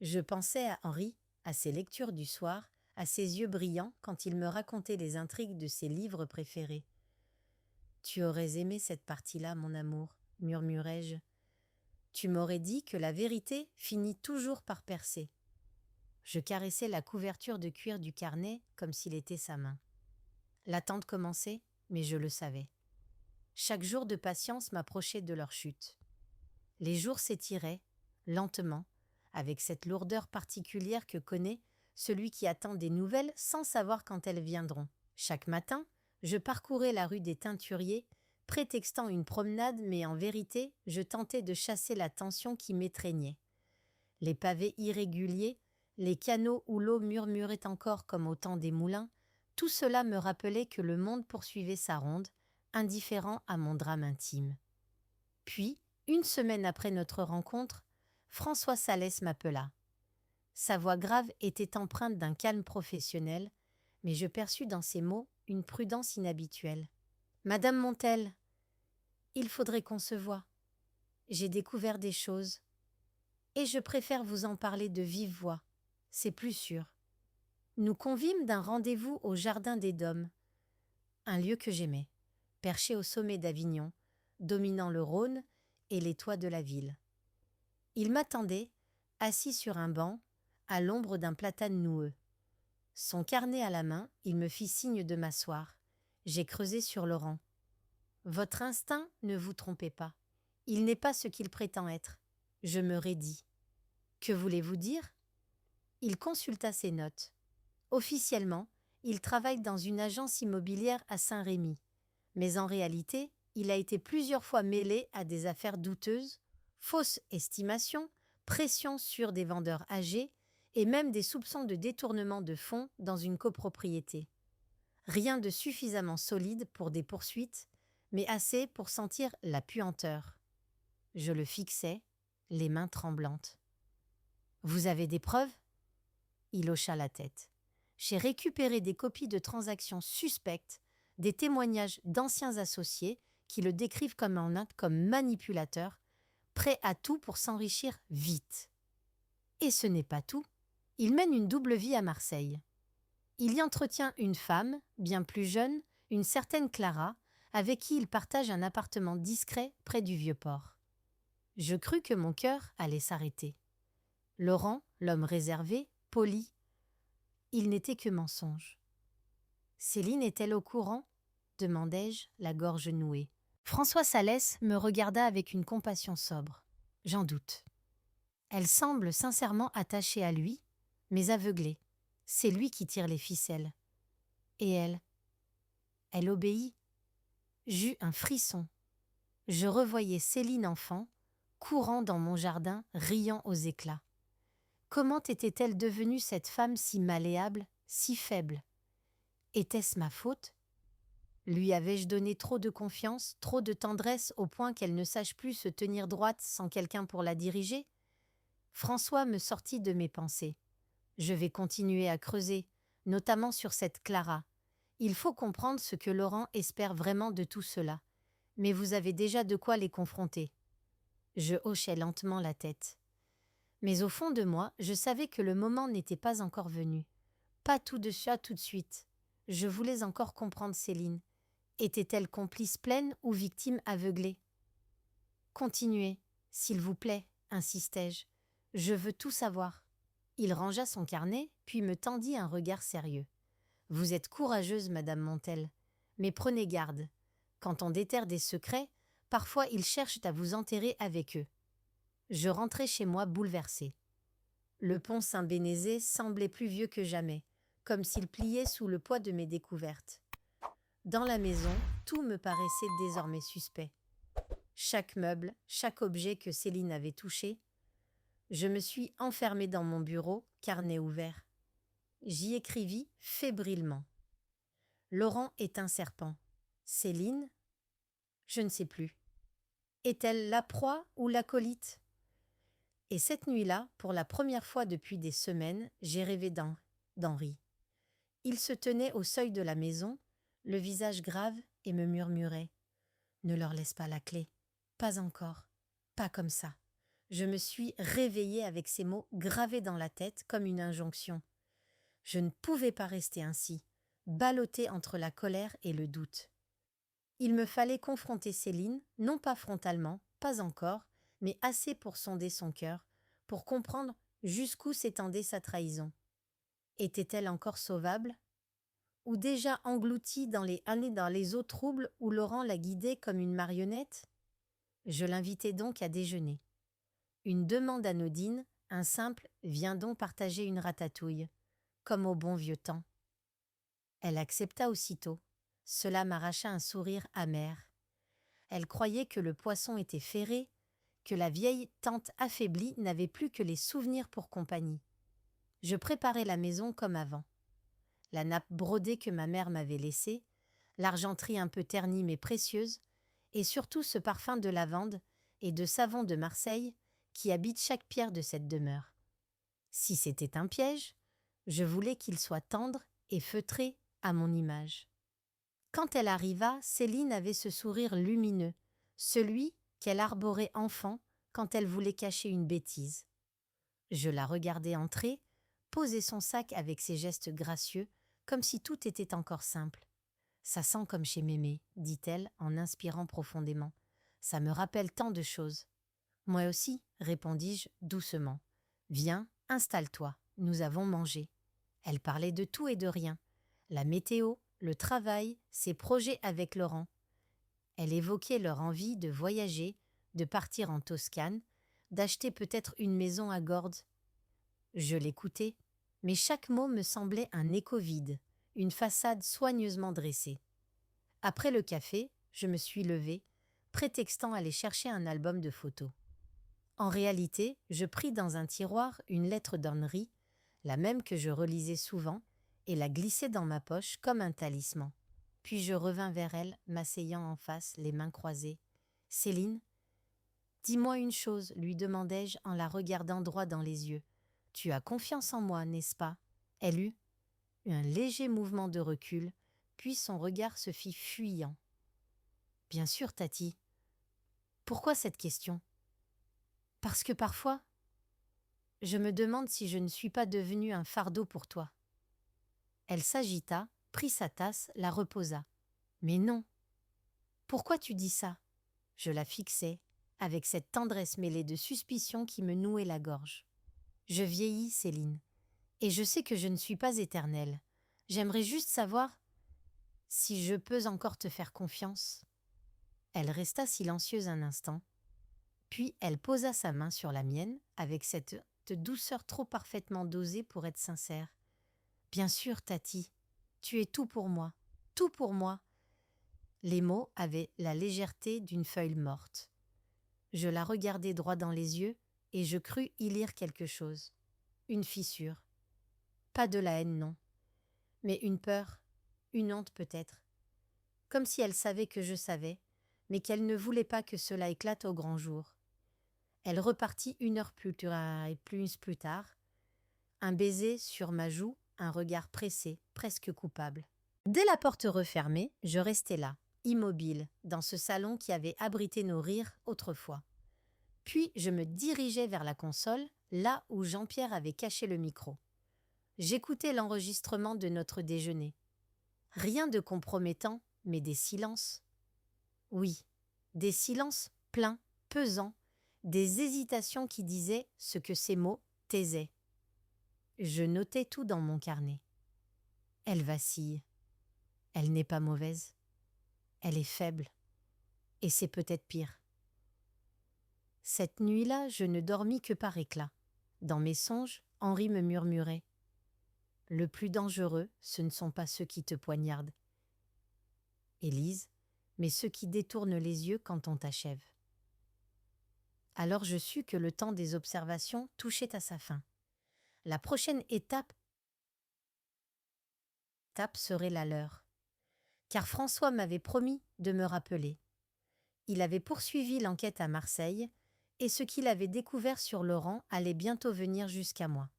Speaker 1: Je pensais à Henri, à ses lectures du soir, à ses yeux brillants quand il me racontait les intrigues de ses livres préférés. « Tu aurais aimé cette partie-là, mon amour, murmurai-je. Tu m'aurais dit que la vérité finit toujours par percer. » Je caressais la couverture de cuir du carnet comme s'il était sa main. L'attente commençait, mais je le savais. Chaque jour de patience m'approchait de leur chute. Les jours s'étiraient, lentement, avec cette lourdeur particulière que connaît celui qui attend des nouvelles sans savoir quand elles viendront. Chaque matin, je parcourais la rue des Teinturiers, prétextant une promenade, mais en vérité, je tentais de chasser la tension qui m'étreignait. Les pavés irréguliers, les canaux où l'eau murmurait encore comme au temps des moulins, tout cela me rappelait que le monde poursuivait sa ronde, indifférent à mon drame intime. Puis, une semaine après notre rencontre, François Salès m'appela. Sa voix grave était empreinte d'un calme professionnel, mais je perçus dans ses mots une prudence inhabituelle. « Madame Montel, il faudrait qu'on se voie. J'ai découvert des choses. Et je préfère vous en parler de vive voix. C'est plus sûr. » Nous convîmes d'un rendez-vous au Jardin des Dômes, un lieu que j'aimais, perché au sommet d'Avignon, dominant le Rhône et les toits de la ville. Il m'attendait, assis sur un banc, à l'ombre d'un platane noueux. Son carnet à la main, il me fit signe de m'asseoir. J'ai creusé sur le rang. « Votre instinct, ne vous trompez pas. Il n'est pas ce qu'il prétend être. » Je me raidis. « Que voulez-vous dire ?» Il consulta ses notes. Officiellement, il travaille dans une agence immobilière à Saint-Rémy. Mais en réalité, il a été plusieurs fois mêlé à des affaires douteuses, fausses estimations, pression sur des vendeurs âgés et même des soupçons de détournement de fonds dans une copropriété. Rien de suffisamment solide pour des poursuites, mais assez pour sentir la puanteur. Je le fixais, les mains tremblantes. « Vous avez des preuves ?» Il hocha la tête. « J'ai récupéré des copies de transactions suspectes, des témoignages d'anciens associés qui le décrivent comme manipulateur, prêt à tout pour s'enrichir vite. Et ce n'est pas tout. Il mène une double vie à Marseille. Il y entretient une femme, bien plus jeune, une certaine Clara, avec qui il partage un appartement discret près du Vieux-Port. » Je crus que mon cœur allait s'arrêter. Laurent, l'homme réservé, poli, il n'était que mensonge. « Céline est-elle au courant ?» demandai-je, la gorge nouée. François Salès me regarda avec une compassion sobre. « J'en doute. Elle semble sincèrement attachée à lui, mais aveuglée. C'est lui qui tire les ficelles. Et elle ? Elle obéit. » J'eus un frisson. Je revoyais Céline enfant, courant dans mon jardin, riant aux éclats. Comment était-elle devenue cette femme si malléable, si faible ? Était-ce ma faute ? Lui avais-je donné trop de confiance, trop de tendresse au point qu'elle ne sache plus se tenir droite sans quelqu'un pour la diriger ? François me sortit de mes pensées. Je vais continuer à creuser, notamment sur cette Clara. Il faut comprendre ce que Laurent espère vraiment de tout cela. Mais vous avez déjà de quoi les confronter. Je hochai lentement la tête. Mais au fond de moi, je savais que le moment n'était pas encore venu. Pas tout de suite. Je voulais encore comprendre Céline. Était-elle complice pleine ou victime aveuglée ? Continuez, s'il vous plaît, insistai-je. Je veux tout savoir. Il rangea son carnet, puis me tendit un regard sérieux. Vous êtes courageuse, Madame Montel, mais prenez garde. Quand on déterre des secrets, parfois ils cherchent à vous enterrer avec eux. Je rentrai chez moi bouleversée. Le pont Saint-Bénézé semblait plus vieux que jamais, comme s'il pliait sous le poids de mes découvertes. Dans la maison, tout me paraissait désormais suspect. chaque meuble, chaque objet que Céline avait touché. Je me suis enfermée dans mon bureau, carnet ouvert. J'y écrivis fébrilement. Laurent est un serpent. Céline, je ne sais plus. Est-elle la proie ou l'acolyte? Et cette nuit-là, pour la première fois depuis des semaines, j'ai rêvé d'Henri. Il se tenait au seuil de la maison, le visage grave, et me murmurait « Ne leur laisse pas la clé. Pas encore. Pas comme ça. » Je me suis réveillée avec ces mots gravés dans la tête comme une injonction. Je ne pouvais pas rester ainsi, ballottée entre la colère et le doute. Il me fallait confronter Céline, non pas frontalement, pas encore, mais assez pour sonder son cœur, pour comprendre jusqu'où s'étendait sa trahison. Était-elle encore sauvable? Ou déjà engloutie dans les eaux troubles où Laurent la guidait comme une marionnette? Je l'invitai donc à déjeuner. Une demande anodine, un simple « viens donc partager une ratatouille », comme au bon vieux temps. Elle accepta aussitôt. Cela m'arracha un sourire amer. Elle croyait que le poisson était ferré, que la vieille tante affaiblie n'avait plus que les souvenirs pour compagnie. Je préparai la maison comme avant. La nappe brodée que ma mère m'avait laissée, l'argenterie un peu ternie mais précieuse, et surtout ce parfum de lavande et de savon de Marseille qui habite chaque pierre de cette demeure. Si c'était un piège, je voulais qu'il soit tendre et feutré à mon image. Quand elle arriva, Céline avait ce sourire lumineux, celui qu'elle arborait enfant quand elle voulait cacher une bêtise. Je la regardai entrer, poser son sac avec ses gestes gracieux, comme si tout était encore simple. « Ça sent comme chez Mémé, » dit-elle en inspirant profondément. « Ça me rappelle tant de choses. »« Moi aussi, » répondis-je doucement. « Viens, installe-toi, nous avons mangé. » Elle parlait de tout et de rien. La météo, le travail, ses projets avec Laurent. Elle évoquait leur envie de voyager, de partir en Toscane, d'acheter peut-être une maison à Gordes. Je l'écoutais, mais chaque mot me semblait un écho vide, une façade soigneusement dressée. Après le café, je me suis levée, prétextant aller chercher un album de photos. En réalité, je pris dans un tiroir une lettre d'Henri, la même que je relisais souvent, et la glissai dans ma poche comme un talisman. Puis je revins vers elle, m'asseyant en face, les mains croisées. « Céline, dis-moi une chose, lui demandai-je en la regardant droit dans les yeux. Tu as confiance en moi, n'est-ce pas? » Elle eut un léger mouvement de recul, puis son regard se fit fuyant. « Bien sûr, Tati. Pourquoi cette question? Parce que parfois, je me demande si je ne suis pas devenue un fardeau pour toi. » Elle s'agita, prit sa tasse, la reposa. « Mais non. Pourquoi tu dis ça? » Je la fixai, avec cette tendresse mêlée de suspicion qui me nouait la gorge. « Je vieillis, Céline, et je sais que je ne suis pas éternelle. J'aimerais juste savoir si je peux encore te faire confiance. » Elle resta silencieuse un instant, puis elle posa sa main sur la mienne avec cette douceur trop parfaitement dosée pour être sincère. « Bien sûr, Tati, tu es tout pour moi, tout pour moi. » Les mots avaient la légèreté d'une feuille morte. Je la regardai droit dans les yeux et je crus y lire quelque chose. Une fissure. Pas de la haine, non, mais une peur, une honte peut-être. Comme si elle savait que je savais, mais qu'elle ne voulait pas que cela éclate au grand jour. Elle repartit 1 heure plus tard, un baiser sur ma joue, un regard pressé, presque coupable. Dès la porte refermée, je restai là, immobile, dans ce salon qui avait abrité nos rires autrefois. Puis je me dirigeai vers la console, là où Jean-Pierre avait caché le micro. J'écoutais l'enregistrement de notre déjeuner. Rien de compromettant, mais des silences. Oui, des silences pleins, pesants, des hésitations qui disaient ce que ces mots taisaient. Je notais tout dans mon carnet. Elle vacille. Elle n'est pas mauvaise. Elle est faible. Et c'est peut-être pire. Cette nuit-là, je ne dormis que par éclats. Dans mes songes, Henri me murmurait « Le plus dangereux, ce ne sont pas ceux qui te poignardent, Élise, mais ceux qui détournent les yeux quand on t'achève. » Alors je sus que le temps des observations touchait à sa fin. La prochaine étape serait la leur. Car François m'avait promis de me rappeler. Il avait poursuivi l'enquête à Marseille, et ce qu'il avait découvert sur Laurent allait bientôt venir jusqu'à moi.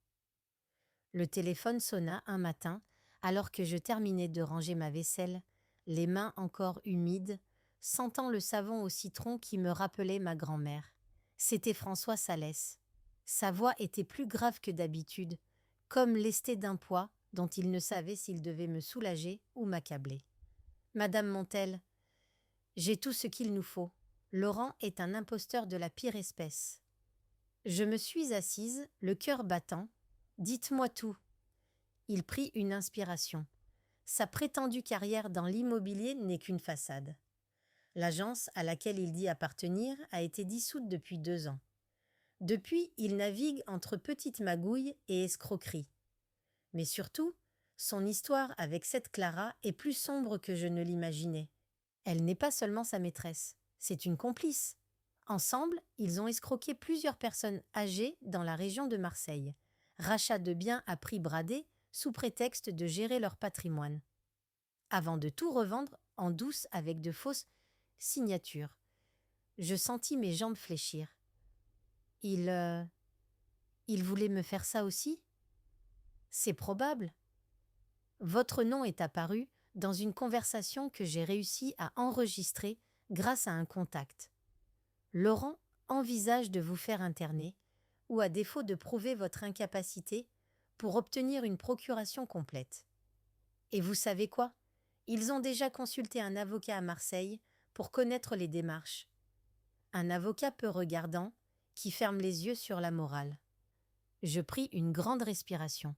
Speaker 1: Le téléphone sonna un matin, alors que je terminais de ranger ma vaisselle, les mains encore humides, sentant le savon au citron qui me rappelait ma grand-mère. C'était François Salès. Sa voix était plus grave que d'habitude, comme lestée d'un poids dont il ne savait s'il devait me soulager ou m'accabler. « Madame Montel, j'ai tout ce qu'il nous faut. Laurent est un imposteur de la pire espèce. » Je me suis assise, le cœur battant. « Dites-moi tout. » Il prit une inspiration. Sa prétendue carrière dans l'immobilier n'est qu'une façade. L'agence à laquelle il dit appartenir a été dissoute depuis 2 ans. Depuis, il navigue entre petites magouilles et escroqueries. Mais surtout, son histoire avec cette Clara est plus sombre que je ne l'imaginais. Elle n'est pas seulement sa maîtresse, c'est une complice. Ensemble, ils ont escroqué plusieurs personnes âgées dans la région de Marseille. Rachat de biens à prix bradé sous prétexte de gérer leur patrimoine. Avant de tout revendre en douce avec de fausses signatures. Je sentis mes jambes fléchir. Il voulait me faire ça aussi ? C'est probable. Votre nom est apparu dans une conversation que j'ai réussi à enregistrer grâce à un contact. Laurent envisage de vous faire interner, ou à défaut de prouver votre incapacité, pour obtenir une procuration complète. Et vous savez quoi ? Ils ont déjà consulté un avocat à Marseille pour connaître les démarches. Un avocat peu regardant qui ferme les yeux sur la morale. Je pris une grande respiration.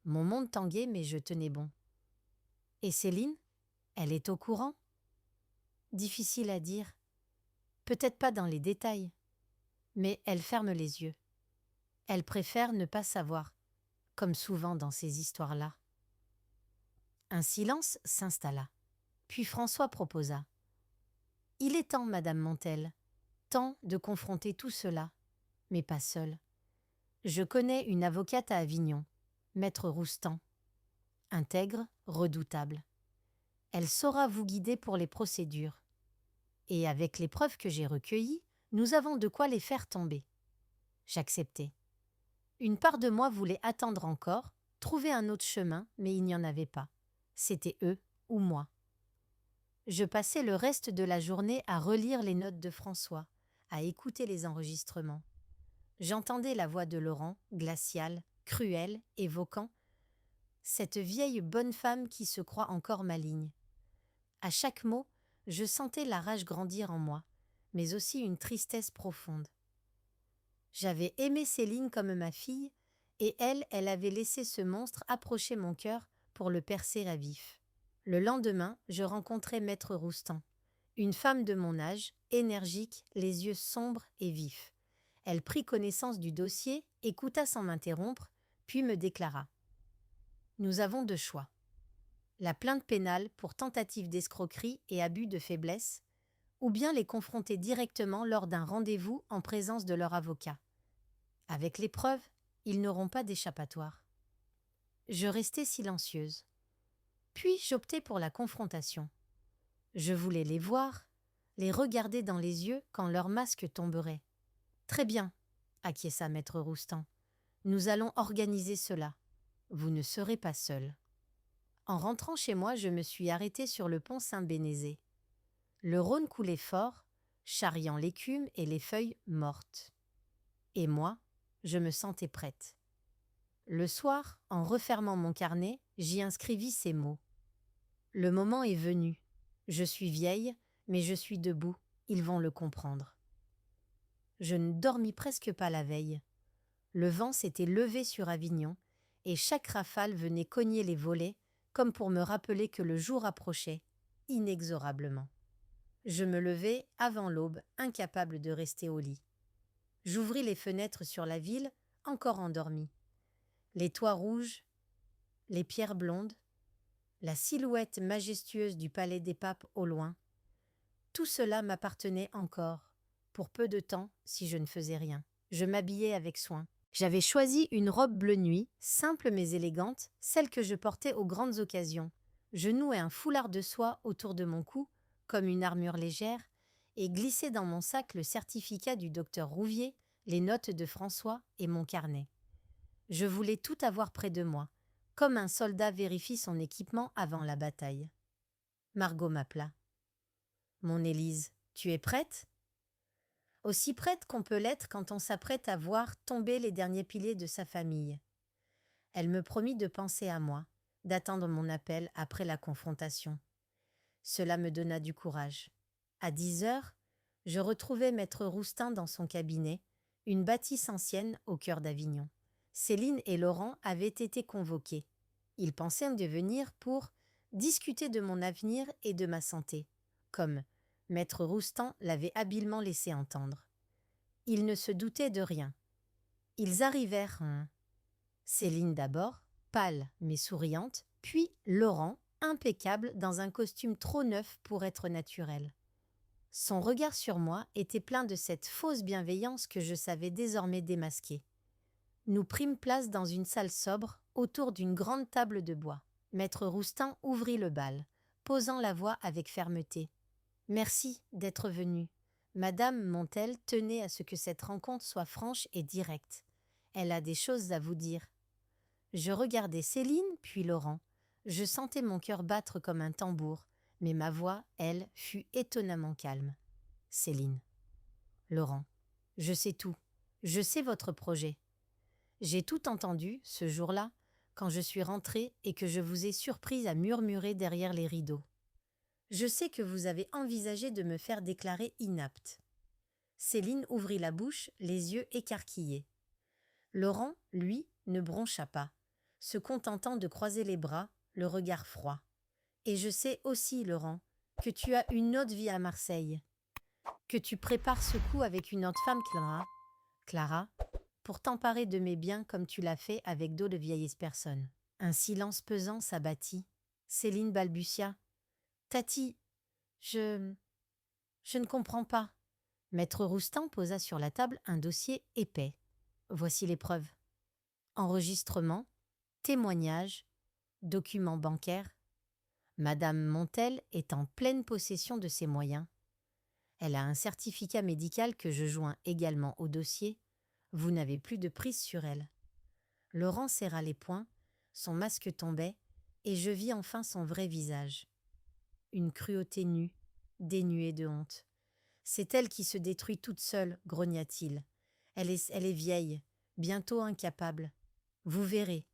Speaker 1: Mon monde tanguait, mais je tenais bon. Et Céline ? Elle est au courant ? Difficile à dire. Peut-être pas dans les détails. Mais elle ferme les yeux. Elle préfère ne pas savoir, comme souvent dans ces histoires-là. Un silence s'installa. Puis François proposa. « Il est temps, Madame Montel, temps de confronter tout cela, mais pas seul. Je connais une avocate à Avignon, Maître Roustan. Intègre, redoutable. Elle saura vous guider pour les procédures. Et avec les preuves que j'ai recueillies, nous avons de quoi les faire tomber. » J'acceptai. Une part de moi voulait attendre encore, trouver un autre chemin, mais il n'y en avait pas. C'était eux ou moi. Je passai le reste de la journée à relire les notes de François, à écouter les enregistrements. J'entendais la voix de Laurent, glaciale, cruelle, évoquant cette vieille bonne femme qui se croit encore maligne. À chaque mot, je sentais la rage grandir en moi, mais aussi une tristesse profonde. J'avais aimé Céline comme ma fille, et elle avait laissé ce monstre approcher mon cœur pour le percer à vif. Le lendemain, je rencontrai Maître Roustan, une femme de mon âge, énergique, les yeux sombres et vifs. Elle prit connaissance du dossier, écouta sans m'interrompre, puis me déclara. « Nous avons 2 choix. La plainte pénale pour tentative d'escroquerie et abus de faiblesse, ou bien les confronter directement lors d'un rendez-vous en présence de leur avocat. Avec les preuves, ils n'auront pas d'échappatoire. » Je restai silencieuse. Puis j'optai pour la confrontation. Je voulais les voir, les regarder dans les yeux quand leur masque tomberait. « Très bien, » acquiesça Maître Roustan. « Nous allons organiser cela. Vous ne serez pas seul. » En rentrant chez moi, je me suis arrêtée sur le pont Saint-Bénézé. Le Rhône coulait fort, charriant l'écume et les feuilles mortes. Et moi, je me sentais prête. Le soir, en refermant mon carnet, j'y inscrivis ces mots. « Le moment est venu. Je suis vieille, mais je suis debout. Ils vont le comprendre. » Je ne dormis presque pas la veille. Le vent s'était levé sur Avignon, et chaque rafale venait cogner les volets, comme pour me rappeler que le jour approchait, inexorablement. Je me levai avant l'aube, incapable de rester au lit. J'ouvris les fenêtres sur la ville, encore endormie. Les toits rouges, les pierres blondes, la silhouette majestueuse du palais des papes au loin, tout cela m'appartenait encore, pour peu de temps, si je ne faisais rien. Je m'habillais avec soin. J'avais choisi une robe bleu nuit, simple mais élégante, celle que je portais aux grandes occasions. Je nouais un foulard de soie autour de mon cou, comme une armure légère, et glissais dans mon sac le certificat du docteur Rouvier, les notes de François et mon carnet. Je voulais tout avoir près de moi, comme un soldat vérifie son équipement avant la bataille. Margot m'appela. « Mon Élise, tu es prête ?» Aussi prête qu'on peut l'être quand on s'apprête à voir tomber les derniers piliers de sa famille. Elle me promit de penser à moi, d'attendre mon appel après la confrontation. Cela me donna du courage. À 10 heures, je retrouvai maître Roustin dans son cabinet, une bâtisse ancienne au cœur d'Avignon. Céline et Laurent avaient été convoqués. Ils pensaient me venir pour discuter de mon avenir et de ma santé, comme maître Roustan l'avait habilement laissé entendre. Ils ne se doutaient de rien. Ils arrivèrent. Céline d'abord, pâle mais souriante, puis Laurent, impeccable dans un costume trop neuf pour être naturel. Son regard sur moi était plein de cette fausse bienveillance que je savais désormais démasquer. Nous prîmes place dans une salle sobre, autour d'une grande table de bois. Maître Roustin ouvrit le bal, posant la voix avec fermeté. « Merci d'être venu. Madame Montel tenait à ce que cette rencontre soit franche et directe. Elle a des choses à vous dire. » Je regardais Céline, puis Laurent. Je sentais mon cœur battre comme un tambour, mais ma voix, elle, fut étonnamment calme. Céline. Laurent. Je sais tout. Je sais votre projet. J'ai tout entendu, ce jour-là, quand je suis rentrée et que je vous ai surprise à murmurer derrière les rideaux. Je sais que vous avez envisagé de me faire déclarer inapte. Céline ouvrit la bouche, les yeux écarquillés. Laurent, lui, ne broncha pas, se contentant de croiser les bras, le regard froid. Et je sais aussi, Laurent, que tu as une autre vie à Marseille, que tu prépares ce coup avec une autre femme, Clara, pour t'emparer de mes biens comme tu l'as fait avec d'autres vieilles personnes. Un silence pesant s'abattit. Céline balbutia. « Tati, je ne comprends pas. » Maître Roustan posa sur la table un dossier épais. Voici les preuves. Enregistrement, témoignage, documents bancaires. Madame Montel est en pleine possession de ses moyens. Elle a un certificat médical que je joins également au dossier. Vous n'avez plus de prise sur elle. Laurent serra les poings, son masque tombait, et je vis enfin son vrai visage. Une cruauté nue, dénuée de honte. C'est elle qui se détruit toute seule, grogna-t-il. Elle est vieille, bientôt incapable. Vous verrez.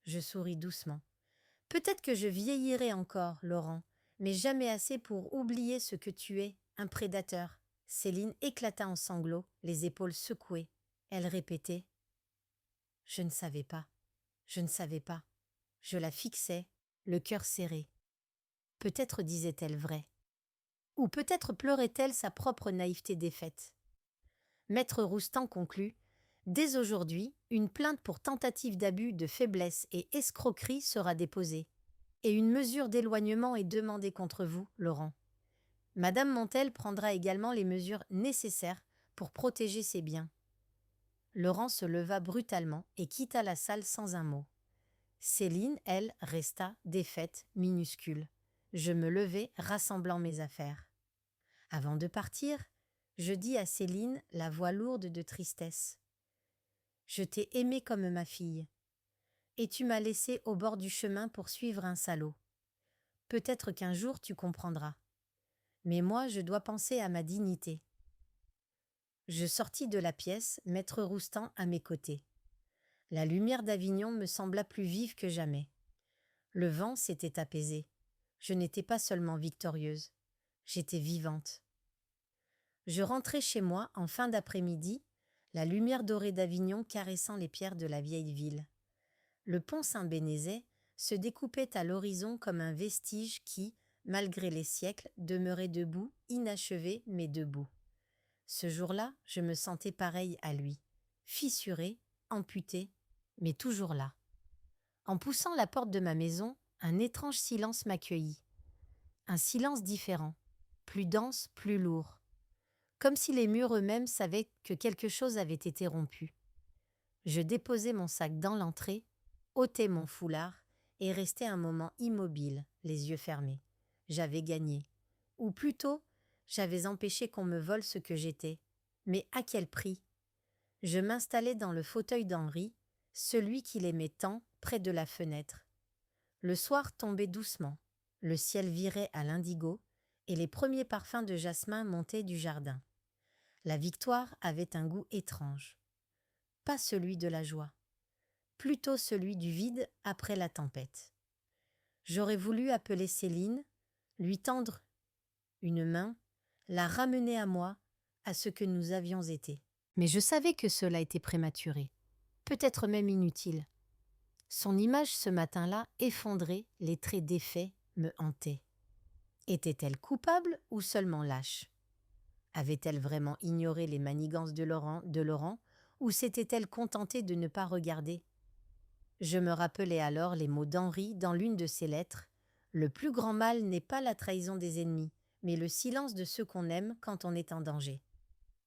Speaker 1: Je souris doucement. Peut-être que je vieillirai encore, Laurent, mais jamais assez pour oublier ce que tu es, un prédateur. Céline éclata en sanglots, les épaules secouées. Elle répétait. Je ne savais pas. Je ne savais pas. Je la fixais, le cœur serré. Peut-être disait-elle vrai. Ou peut-être pleurait-elle sa propre naïveté défaite. Maître Roustan conclut. Dès aujourd'hui, une plainte pour tentative d'abus de faiblesse et escroquerie sera déposée. Et une mesure d'éloignement est demandée contre vous, Laurent. Madame Montel prendra également les mesures nécessaires pour protéger ses biens. Laurent se leva brutalement et quitta la salle sans un mot. Céline, elle, resta défaite, minuscule. Je me levai, rassemblant mes affaires. Avant de partir, je dis à Céline, la voix lourde de tristesse. Je t'ai aimée comme ma fille, et tu m'as laissée au bord du chemin pour suivre un salaud. Peut-être qu'un jour tu comprendras. Mais moi, je dois penser à ma dignité. Je sortis de la pièce, maître Roustan à mes côtés. La lumière d'Avignon me sembla plus vive que jamais. Le vent s'était apaisé. Je n'étais pas seulement victorieuse, j'étais vivante. Je rentrai chez moi en fin d'après-midi, la lumière dorée d'Avignon caressant les pierres de la vieille ville. Le pont Saint-Bénézet se découpait à l'horizon comme un vestige qui, malgré les siècles, demeurait debout, inachevé mais debout. Ce jour-là, je me sentais pareil à lui, fissuré, amputé, mais toujours là. En poussant la porte de ma maison, un étrange silence m'accueillit. Un silence différent, plus dense, plus lourd. comme si les murs eux-mêmes savaient que quelque chose avait été rompu. Je déposai mon sac dans l'entrée, ôtai mon foulard et restai un moment immobile, les yeux fermés. J'avais gagné. Ou plutôt, j'avais empêché qu'on me vole ce que j'étais. Mais à quel prix? Je m'installai dans le fauteuil d'Henri, celui qu'il aimait tant, près de la fenêtre. Le soir tombait doucement, le ciel virait à l'indigo, et les premiers parfums de jasmin montaient du jardin. La victoire avait un goût étrange. Pas celui de la joie, plutôt celui du vide après la tempête. J'aurais voulu appeler Céline, lui tendre une main, la ramener à moi, à ce que nous avions été. Mais je savais que cela était prématuré, peut-être même inutile. Son image ce matin-là, effondrée, les traits défaits, me hantaient. Était-elle coupable ou seulement lâche? Avait-elle vraiment ignoré les manigances de Laurent ou s'était-elle contentée de ne pas regarder? Je me rappelai alors les mots d'Henri dans l'une de ses lettres. Le plus grand mal n'est pas la trahison des ennemis, mais le silence de ceux qu'on aime quand on est en danger.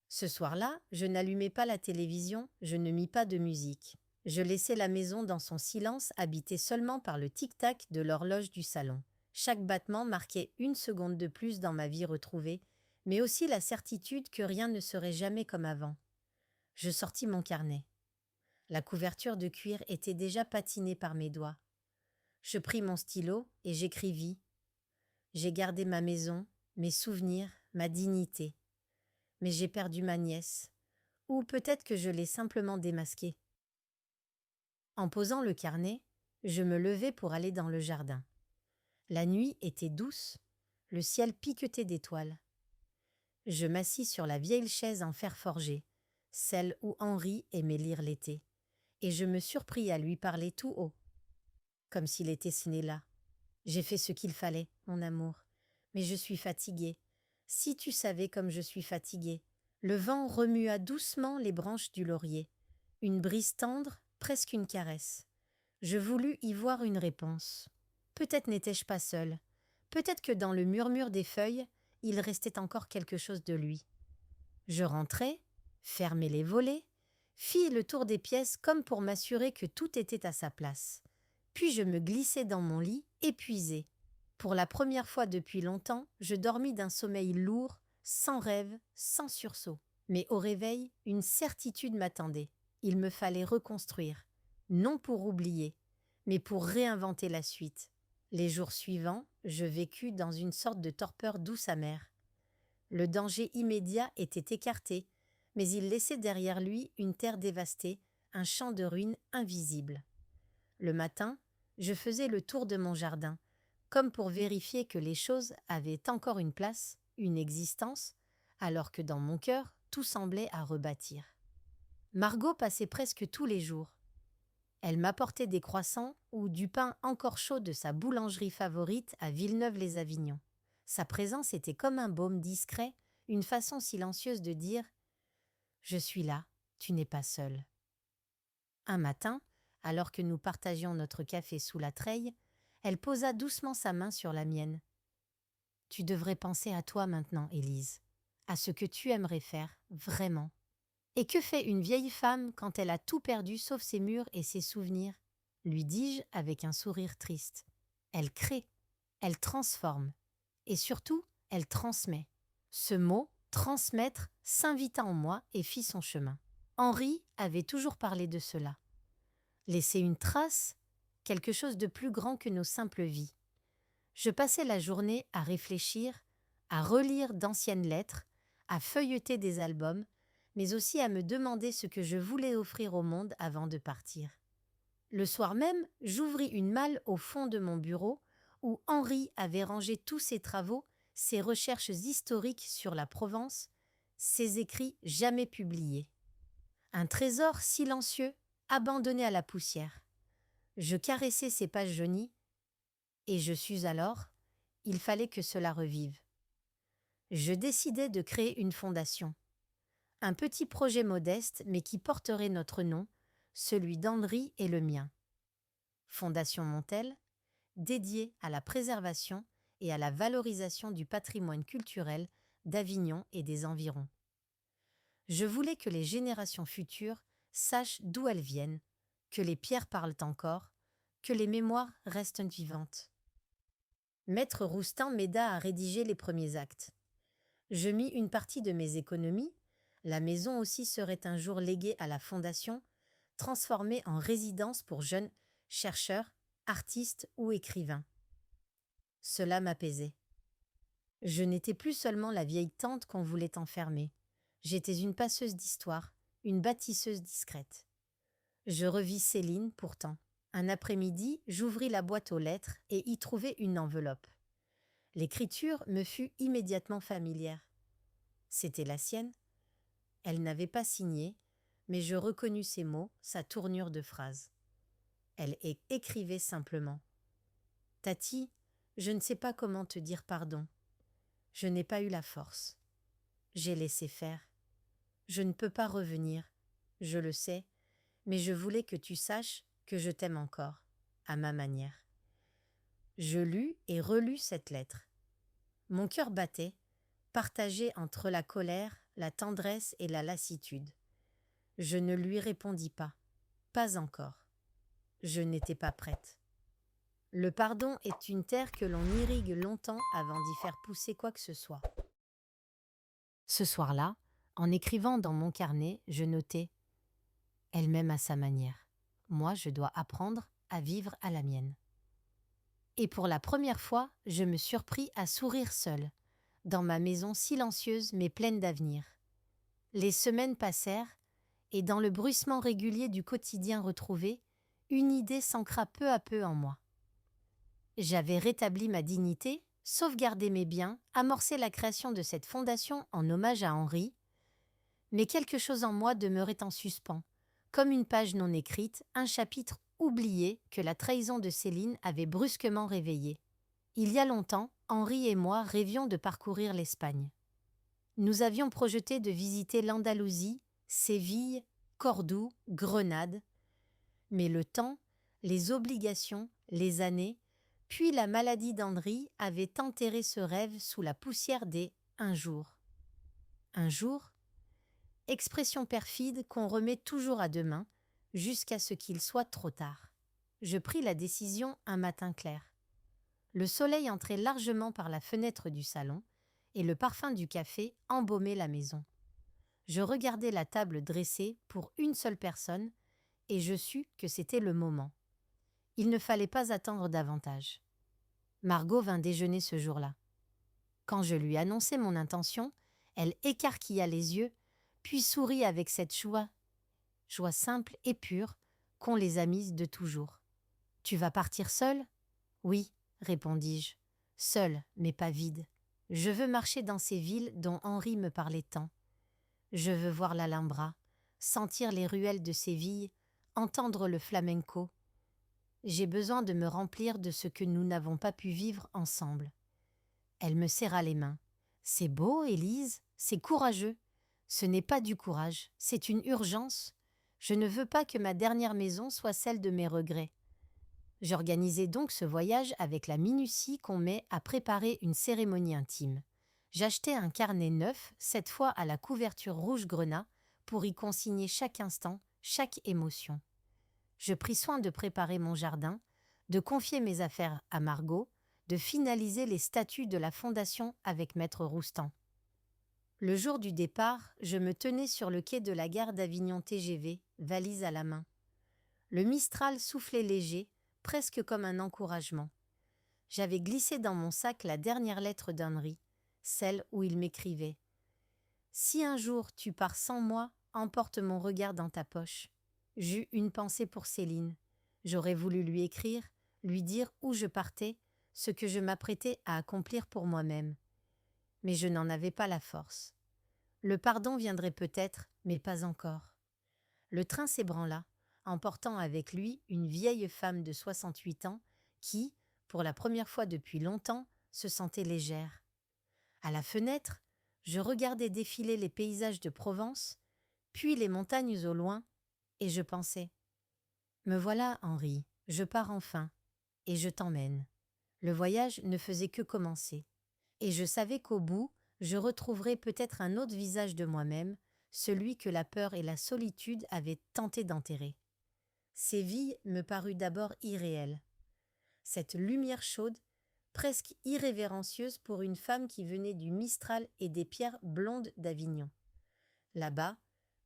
Speaker 1: Ce soir-là, je n'allumai pas la télévision, je ne mis pas de musique. Je laissai la maison dans son silence, habitée seulement par le tic-tac de l'horloge du salon. Chaque battement marquait une seconde de plus dans ma vie retrouvée, mais aussi la certitude que rien ne serait jamais comme avant. Je sortis mon carnet. La couverture de cuir était déjà patinée par mes doigts. Je pris mon stylo et j'écrivis. J'ai gardé ma maison, mes souvenirs, ma dignité. Mais j'ai perdu ma nièce. Ou peut-être que je l'ai simplement démasquée. En posant le carnet, je me levai pour aller dans le jardin. La nuit était douce, le ciel piquetait d'étoiles. Je m'assis sur la vieille chaise en fer forgé, celle où Henri aimait lire l'été, et je me surpris à lui parler tout haut, comme s'il était né là. J'ai fait ce qu'il fallait, mon amour, mais je suis fatiguée. Si tu savais comme je suis fatiguée. Le vent remua doucement les branches du laurier. Une brise tendre, presque une caresse. Je voulus y voir une réponse. Peut-être n'étais-je pas seule. Peut-être que dans le murmure des feuilles, il restait encore quelque chose de lui. Je rentrai, fermai les volets, fis le tour des pièces comme pour m'assurer que tout était à sa place. Puis je me glissai dans mon lit, épuisée. Pour la première fois depuis longtemps, je dormis d'un sommeil lourd, sans rêve, sans sursaut. Mais au réveil, une certitude m'attendait. Il me fallait reconstruire, non pour oublier, mais pour réinventer la suite. Les jours suivants, je vécus dans une sorte de torpeur douce amère. Le danger immédiat était écarté, mais il laissait derrière lui une terre dévastée, un champ de ruines invisible. Le matin, je faisais le tour de mon jardin, comme pour vérifier que les choses avaient encore une place, une existence, alors que dans mon cœur, tout semblait à rebâtir. Margot passait presque tous les jours. Elle m'apportait des croissants ou du pain encore chaud de sa boulangerie favorite à Villeneuve-les-Avignon. Sa présence était comme un baume discret, une façon silencieuse de dire « Je suis là, tu n'es pas seul ». Un matin, alors que nous partagions notre café sous la treille, elle posa doucement sa main sur la mienne. « Tu devrais penser à toi maintenant, Élise, à ce que tu aimerais faire, vraiment. Et que fait une vieille femme quand elle a tout perdu sauf ses murs et ses souvenirs ?» lui dis-je avec un sourire triste. Elle crée, elle transforme, et surtout, elle transmet. Ce mot, transmettre, s'invita en moi et fit son chemin. Henri avait toujours parlé de cela. Laisser une trace, quelque chose de plus grand que nos simples vies. Je passais la journée à réfléchir, à relire d'anciennes lettres, à feuilleter des albums, mais aussi à me demander ce que je voulais offrir au monde avant de partir. Le soir même, j'ouvris une malle au fond de mon bureau où Henri avait rangé tous ses travaux, ses recherches historiques sur la Provence, ses écrits jamais publiés. Un trésor silencieux, abandonné à la poussière. Je caressai ces pages jaunies, et je sus alors, il fallait que cela revive. Je décidai de créer une fondation. Un petit projet modeste, mais qui porterait notre nom, celui d'Henri et le mien. Fondation Montel, dédiée à la préservation et à la valorisation du patrimoine culturel d'Avignon et des environs. Je voulais que les générations futures sachent d'où elles viennent, que les pierres parlent encore, que les mémoires restent vivantes. Maître Roustin m'aida à rédiger les premiers actes. Je mis une partie de mes économies, la maison aussi serait un jour léguée à la fondation, transformée en résidence pour jeunes chercheurs, artistes ou écrivains. Cela m'apaisait. Je n'étais plus seulement la vieille tante qu'on voulait enfermer. J'étais une passeuse d'histoire, une bâtisseuse discrète. Je revis Céline, pourtant. Un après-midi, j'ouvris la boîte aux lettres et y trouvai une enveloppe. L'écriture me fut immédiatement familière. C'était la sienne. Elle n'avait pas signé, mais je reconnus ses mots, sa tournure de phrase. Elle écrivait simplement. « Tati, je ne sais pas comment te dire pardon. Je n'ai pas eu la force. J'ai laissé faire. Je ne peux pas revenir, je le sais, mais je voulais que tu saches que je t'aime encore, à ma manière. » Je lus et relus cette lettre. Mon cœur battait, partagé entre la colère, la tendresse et la lassitude. Je ne lui répondis pas encore. Je n'étais pas prête. Le pardon est une terre que l'on irrigue longtemps avant d'y faire pousser quoi que ce soit. Ce soir-là, en écrivant dans mon carnet, je notais « Elle m'aime à sa manière. Moi, je dois apprendre à vivre à la mienne. » Et pour la première fois, je me surpris à sourire seule, dans ma maison silencieuse mais pleine d'avenir. Les semaines passèrent, et dans le bruissement régulier du quotidien retrouvé, une idée s'ancra peu à peu en moi. J'avais rétabli ma dignité, sauvegardé mes biens, amorcé la création de cette fondation en hommage à Henri, mais quelque chose en moi demeurait en suspens, comme une page non écrite, un chapitre oublié que la trahison de Céline avait brusquement réveillé. Il y a longtemps, Henri et moi rêvions de parcourir l'Espagne. Nous avions projeté de visiter l'Andalousie, Séville, Cordoue, Grenade. Mais le temps, les obligations, les années, puis la maladie d'Henri avaient enterré ce rêve sous la poussière des « un jour ». Un jour, expression perfide qu'on remet toujours à demain, jusqu'à ce qu'il soit trop tard. Je pris la décision un matin clair. Le soleil entrait largement par la fenêtre du salon, et le parfum du café embaumait la maison. Je regardais la table dressée pour une seule personne, et je sus que c'était le moment. Il ne fallait pas attendre davantage. Margot vint déjeuner ce jour-là. Quand je lui annonçai mon intention, elle écarquilla les yeux, puis sourit avec cette joie simple et pure qu'ont les amis de toujours. « Tu vas partir seule ?»« Oui, répondis-je. Seule, mais pas vide. Je veux marcher dans ces villes dont Henri me parlait tant. Je veux voir l'Alhambra, sentir les ruelles de Séville, entendre le flamenco. J'ai besoin de me remplir de ce que nous n'avons pas pu vivre ensemble. » Elle me serra les mains. « C'est beau, Élise, c'est courageux. Ce n'est pas du courage, c'est une urgence. Je ne veux pas que ma dernière maison soit celle de mes regrets. » J'organisai donc ce voyage avec la minutie qu'on met à préparer une cérémonie intime. J'achetai un carnet neuf, cette fois à la couverture rouge grenat, pour y consigner chaque instant, chaque émotion. Je pris soin de préparer mon jardin, de confier mes affaires à Margot, de finaliser les statuts de la fondation avec Maître Roustan. Le jour du départ, je me tenais sur le quai de la gare d'Avignon TGV, valise à la main. Le Mistral soufflait léger, presque comme un encouragement. J'avais glissé dans mon sac la dernière lettre d'Henri, celle où il m'écrivait « Si un jour tu pars sans moi, emporte mon regard dans ta poche. » J'eus une pensée pour Céline. J'aurais voulu lui écrire, lui dire où je partais, ce que je m'apprêtais à accomplir pour moi-même. Mais je n'en avais pas la force. Le pardon viendrait peut-être, mais pas encore. Le train s'ébranla, emportant avec lui une vieille femme de 68 ans qui, pour la première fois depuis longtemps, se sentait légère. À la fenêtre, je regardais défiler les paysages de Provence, puis les montagnes au loin, et je pensais « Me voilà, Henri, je pars enfin, et je t'emmène. » Le voyage ne faisait que commencer, et je savais qu'au bout, je retrouverais peut-être un autre visage de moi-même, celui que la peur et la solitude avaient tenté d'enterrer. Séville me parut d'abord irréelle. Cette lumière chaude, presque irrévérencieuse pour une femme qui venait du Mistral et des pierres blondes d'Avignon. Là-bas,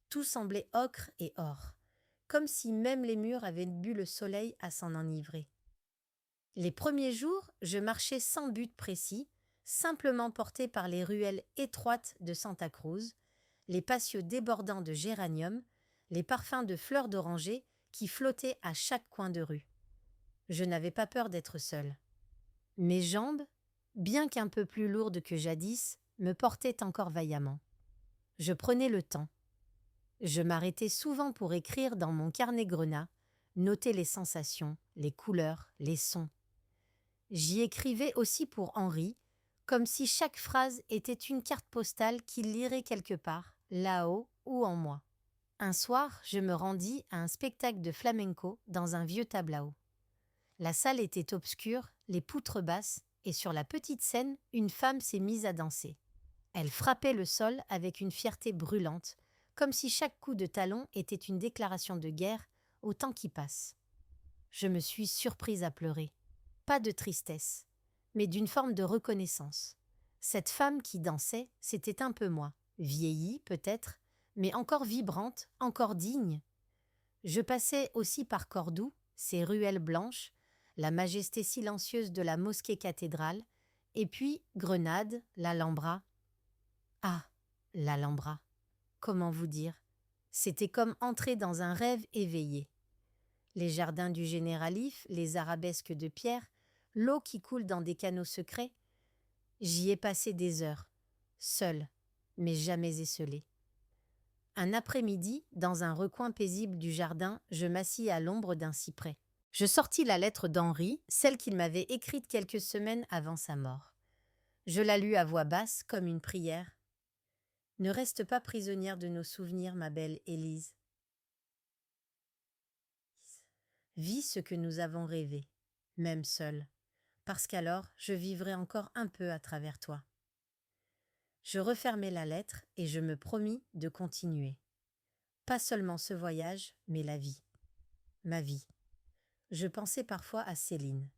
Speaker 1: tout semblait ocre et or, comme si même les murs avaient bu le soleil à s'en enivrer. Les premiers jours, je marchais sans but précis, simplement porté par les ruelles étroites de Santa Cruz, les patios débordants de géraniums, les parfums de fleurs d'oranger qui flottaient à chaque coin de rue. Je n'avais pas peur d'être seule. Mes jambes, bien qu'un peu plus lourdes que jadis, me portaient encore vaillamment. Je prenais le temps. Je m'arrêtais souvent pour écrire dans mon carnet grenat, noter les sensations, les couleurs, les sons. J'y écrivais aussi pour Henri, comme si chaque phrase était une carte postale qu'il lirait quelque part, là-haut ou en moi. Un soir, je me rendis à un spectacle de flamenco dans un vieux tablao. La salle était obscure, les poutres basses, et sur la petite scène, une femme s'est mise à danser. Elle frappait le sol avec une fierté brûlante, comme si chaque coup de talon était une déclaration de guerre au temps qui passe. Je me suis surprise à pleurer. Pas de tristesse, mais d'une forme de reconnaissance. Cette femme qui dansait, c'était un peu moi, vieillie peut-être, mais encore vibrante, encore digne. Je passais aussi par Cordoue, ses ruelles blanches, la majesté silencieuse de la mosquée cathédrale, et puis Grenade, l'Alhambra. Ah, l'Alhambra, comment vous dire? C'était comme entrer dans un rêve éveillé. Les jardins du Généralif, les arabesques de pierre, l'eau qui coule dans des canaux secrets. J'y ai passé des heures, seule, mais jamais esselée. Un après-midi, dans un recoin paisible du jardin, je m'assis à l'ombre d'un cyprès. Je sortis la lettre d'Henri, celle qu'il m'avait écrite quelques semaines avant sa mort. Je la lus à voix basse, comme une prière. « Ne reste pas prisonnière de nos souvenirs, ma belle Élise. Vis ce que nous avons rêvé, même seule, parce qu'alors je vivrai encore un peu à travers toi. » Je refermai la lettre et je me promis de continuer. Pas seulement ce voyage, mais la vie. Ma vie. Je pensais parfois à Céline.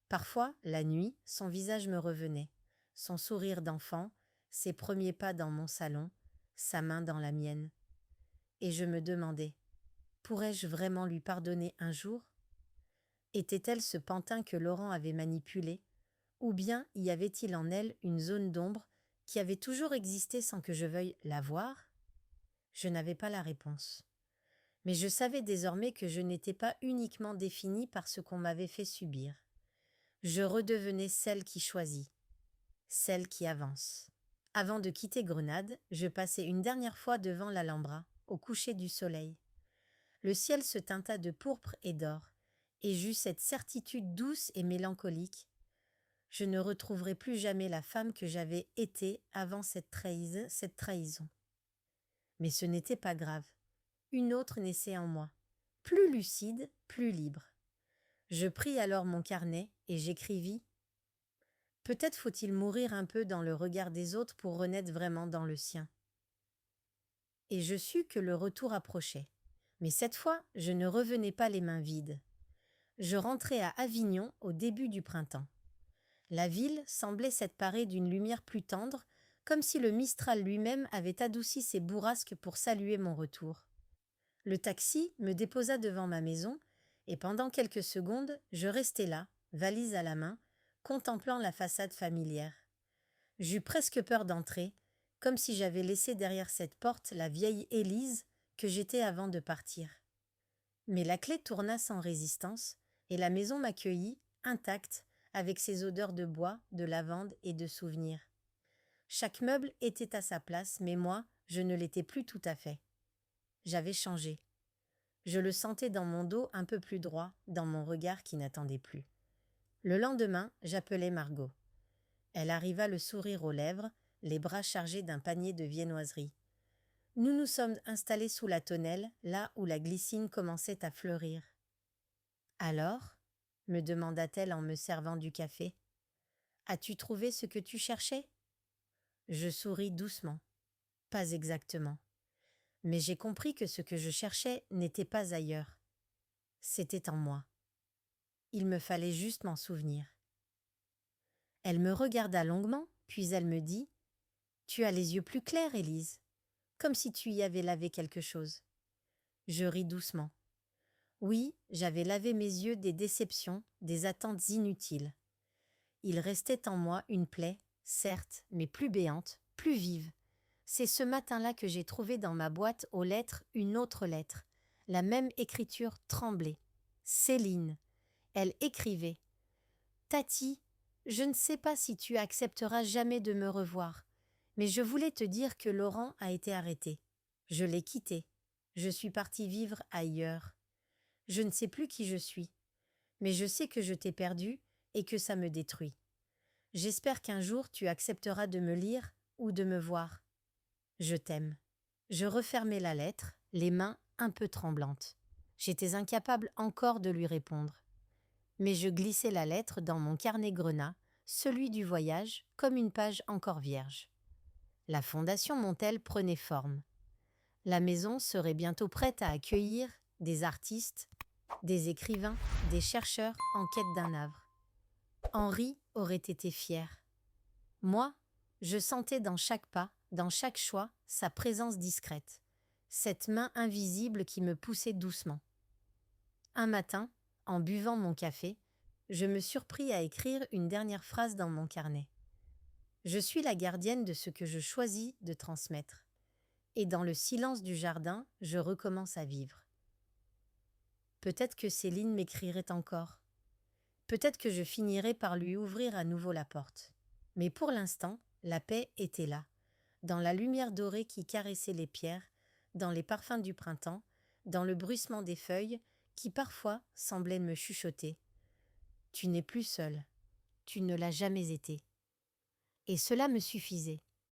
Speaker 1: Parfois, la nuit, son visage me revenait, son sourire d'enfant, ses premiers pas dans mon salon, sa main dans la mienne. Et je me demandais, pourrais-je vraiment lui pardonner un jour? Était-elle ce pantin que Laurent avait manipulé? Ou bien y avait-il en elle une zone d'ombre qui avait toujours existé sans que je veuille la voir? Je n'avais pas la réponse. Mais je savais désormais que je n'étais pas uniquement définie par ce qu'on m'avait fait subir. Je redevenais celle qui choisit, celle qui avance. Avant de quitter Grenade, je passai une dernière fois devant l'Alhambra, au coucher du soleil. Le ciel se teinta de pourpre et d'or, et j'eus cette certitude douce et mélancolique. Je ne retrouverai plus jamais la femme que j'avais été avant cette trahison. Mais ce n'était pas grave. Une autre naissait en moi, plus lucide, plus libre. Je pris alors mon carnet et j'écrivis « Peut-être faut-il mourir un peu dans le regard des autres pour renaître vraiment dans le sien. » Et je sus que le retour approchait. Mais cette fois, je ne revenais pas les mains vides. Je rentrai à Avignon au début du printemps. La ville semblait s'être parée d'une lumière plus tendre, comme si le Mistral lui-même avait adouci ses bourrasques pour saluer mon retour. Le taxi me déposa devant ma maison, et pendant quelques secondes, je restai là, valise à la main, contemplant la façade familière. J'eus presque peur d'entrer, comme si j'avais laissé derrière cette porte la vieille Élise que j'étais avant de partir. Mais la clé tourna sans résistance, et la maison m'accueillit, intacte, avec ses odeurs de bois, de lavande et de souvenirs. Chaque meuble était à sa place, mais moi, je ne l'étais plus tout à fait. J'avais changé. Je le sentais dans mon dos un peu plus droit, dans mon regard qui n'attendait plus. Le lendemain, j'appelai Margot. Elle arriva le sourire aux lèvres, les bras chargés d'un panier de viennoiseries. Nous nous sommes installés sous la tonnelle, là où la glycine commençait à fleurir. « Alors ?» me demanda-t-elle en me servant du café. « As-tu trouvé ce que tu cherchais ?» Je souris doucement. « Pas exactement. Mais j'ai compris que ce que je cherchais n'était pas ailleurs. C'était en moi. Il me fallait juste m'en souvenir. Elle me regarda longuement, puis elle me dit « Tu as les yeux plus clairs, Élise, comme si tu y avais lavé quelque chose. » Je ris doucement. Oui, j'avais lavé mes yeux des déceptions, des attentes inutiles. Il restait en moi une plaie, certes, mais plus béante, plus vive. C'est ce matin-là que j'ai trouvé dans ma boîte aux lettres une autre lettre. La même écriture tremblait. Céline. Elle écrivait « Tati, je ne sais pas si tu accepteras jamais de me revoir, mais je voulais te dire que Laurent a été arrêté. Je l'ai quitté. Je suis partie vivre ailleurs. Je ne sais plus qui je suis, mais je sais que je t'ai perdu et que ça me détruit. J'espère qu'un jour tu accepteras de me lire ou de me voir. Je t'aime. » Je refermai la lettre, les mains un peu tremblantes. J'étais incapable encore de lui répondre. Mais je glissai la lettre dans mon carnet grenat, celui du voyage, comme une page encore vierge. La fondation Montel prenait forme. La maison serait bientôt prête à accueillir des artistes, des écrivains, des chercheurs en quête d'un havre. Henri aurait été fier. Moi, je sentais dans chaque pas, dans chaque choix, sa présence discrète, cette main invisible qui me poussait doucement. Un matin, en buvant mon café, je me surpris à écrire une dernière phrase dans mon carnet. Je suis la gardienne de ce que je choisis de transmettre. Et dans le silence du jardin, je recommence à vivre. Peut-être que Céline m'écrirait encore. Peut-être que je finirais par lui ouvrir à nouveau la porte. Mais pour l'instant, la paix était là, dans la lumière dorée qui caressait les pierres, dans les parfums du printemps, dans le bruissement des feuilles qui parfois semblaient me chuchoter. Tu n'es plus seule. Tu ne l'as jamais été. Et cela me suffisait.